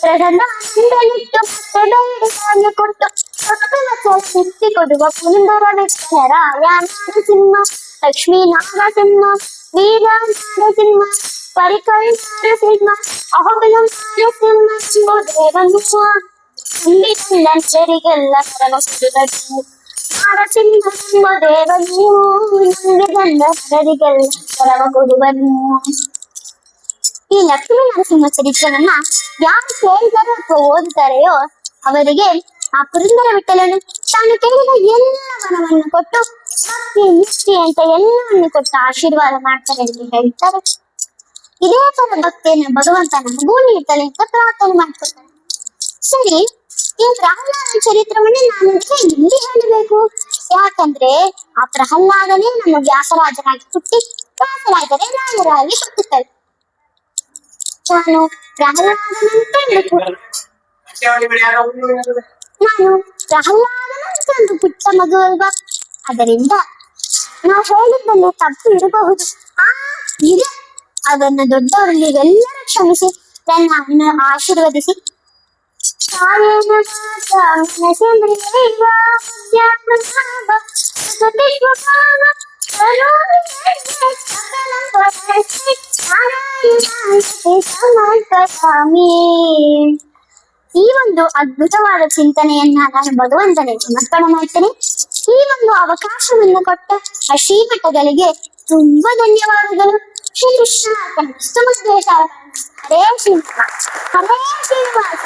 ಪ್ರಸನ್ನಲಿಟ್ಟು ಮತ್ತೆ ಬೇಡಿಕೆಗೆ ಕೊಟ್ಟು ಸಿಕ್ಕಿ ಕೊಡುವ ಪುಂದರ ವಿಠಲರಾಯ ನರಸಿಂಹ ಲಕ್ಷ್ಮೀ ನರಸಿಂಹ ವೀರ ನರಸಿಂಹ ಪರಿಕರ ನರಸಿಂಹ ಅಹೋಬಲ ನರಸಿಂಹ ದೇವನು ನಂಬಿದರಿಗೆಲ್ಲ ಕರವ ಕೊಡುವುದು ನರಸಿಂಹ ದೇವನು ನಂಬಿದರಿಗೆಲ್ಲ ಕರವ ಕೊಡುವನು. ಈ ಲಕ್ಷ್ಮೀ ನರಸಿಂಹ ಚರಿತ್ರವನ್ನ ಯಾರು ಕೇಳಿದಾರೋ ಅಥವಾ ಓದುತ್ತಾರೆಯೋ ಅವರಿಗೆ ಆ ಪುರಂದರ ವಿಠಲನು ತಾನು ಕೇಳಿದ ಎಲ್ಲ ವರವನ್ನು ಕೊಟ್ಟು ಭಕ್ತಿ ಮುಕ್ತಿ ಅಂತ ಎಲ್ಲವನ್ನು ಕೊಟ್ಟು ಆಶೀರ್ವಾದ ಮಾಡ್ತಾರೆ ಅಂತ ಹೇಳ್ತಾರೆ. ಇದೇ ತರ ಭಕ್ತಿಯನ್ನು ಭಗವಂತ ನಮಗೂ ನೀಡ್ತಾನೆ ಅಂತ ಪ್ರಾರ್ಥನೆ ಮಾಡ್ಕೊಳ್ತಾನೆ. ಸರಿ, ಈ ಪ್ರಹ್ಲಾದ ಚರಿತ್ರವನ್ನೇ ನಾನು ಇಲ್ಲಿ ಹೇಳಬೇಕು, ಯಾಕಂದ್ರೆ ಆ ಪ್ರಹ್ಲಾದನೇ ನಮ್ಮ ವ್ಯಾಸರಾಜನಾಗಿ ಹುಟ್ಟಿ ವ್ಯಾಸರಾಜರೇ ರಾಯರಾಗಿ ಹುಟ್ಟುತ್ತಾರೆ. ನಾನು ಪ್ರಹ್ಲಾದನಂತೆ ನಾನು ಪ್ರಹ್ಲಾದನಂತೆ ಒಂದು ಪುಟ್ಟ ಮಗು ಅಲ್ವಾ, ಅದರಿಂದ ನಾವು ಹೇಳಿದ್ದಲ್ಲಿ ತಪ್ಪು ಇರಬಹುದು. ಆ ಇದೆ, ಅದನ್ನ ದೊಡ್ಡವರು ನೀವೆಲ್ಲರೂ ಕ್ಷಮಿಸಿ ನನ್ನ ಆಶೀರ್ವದಿಸಿ. ಕಾಯೇನ ವಾಚಾ ಮನಸೇಂದ್ರಿಯೈರ್ವ ಬುದ್ಧ್ಯಾತ್ಮನಾಭ ಪ್ರಕೃತಿಸ್ವಭಾವ ಕರೋಮಿ ಯದ್ಯತ್ ಸಕಲಂ ಪರಸ್ಮೈ ನಾರಾಯಣಾಯತೆ ಸಮರ್ಪಯಾಮಿ. ಈ ಒಂದು ಅದ್ಭುತವಾದ ಚಿಂತನೆಯನ್ನ ನಾನು ಭಗವಂತನಿಗೆ ಸಮರ್ಪಣೆ ಮಾಡ್ತೇನೆ. ಈ ಒಂದು ಅವಕಾಶವನ್ನು ಕೊಟ್ಟ ಆ ಶ್ರೀಮಠಗಳಿಗೆ ತುಂಬಾ ಧನ್ಯವಾದಗಳು. ಶ್ರೀ ಕೃಷ್ಣ ಹರೇ ಶ್ರೀನಿವಾಸ ಹರೇ ಶ್ರೀನಿವಾಸ.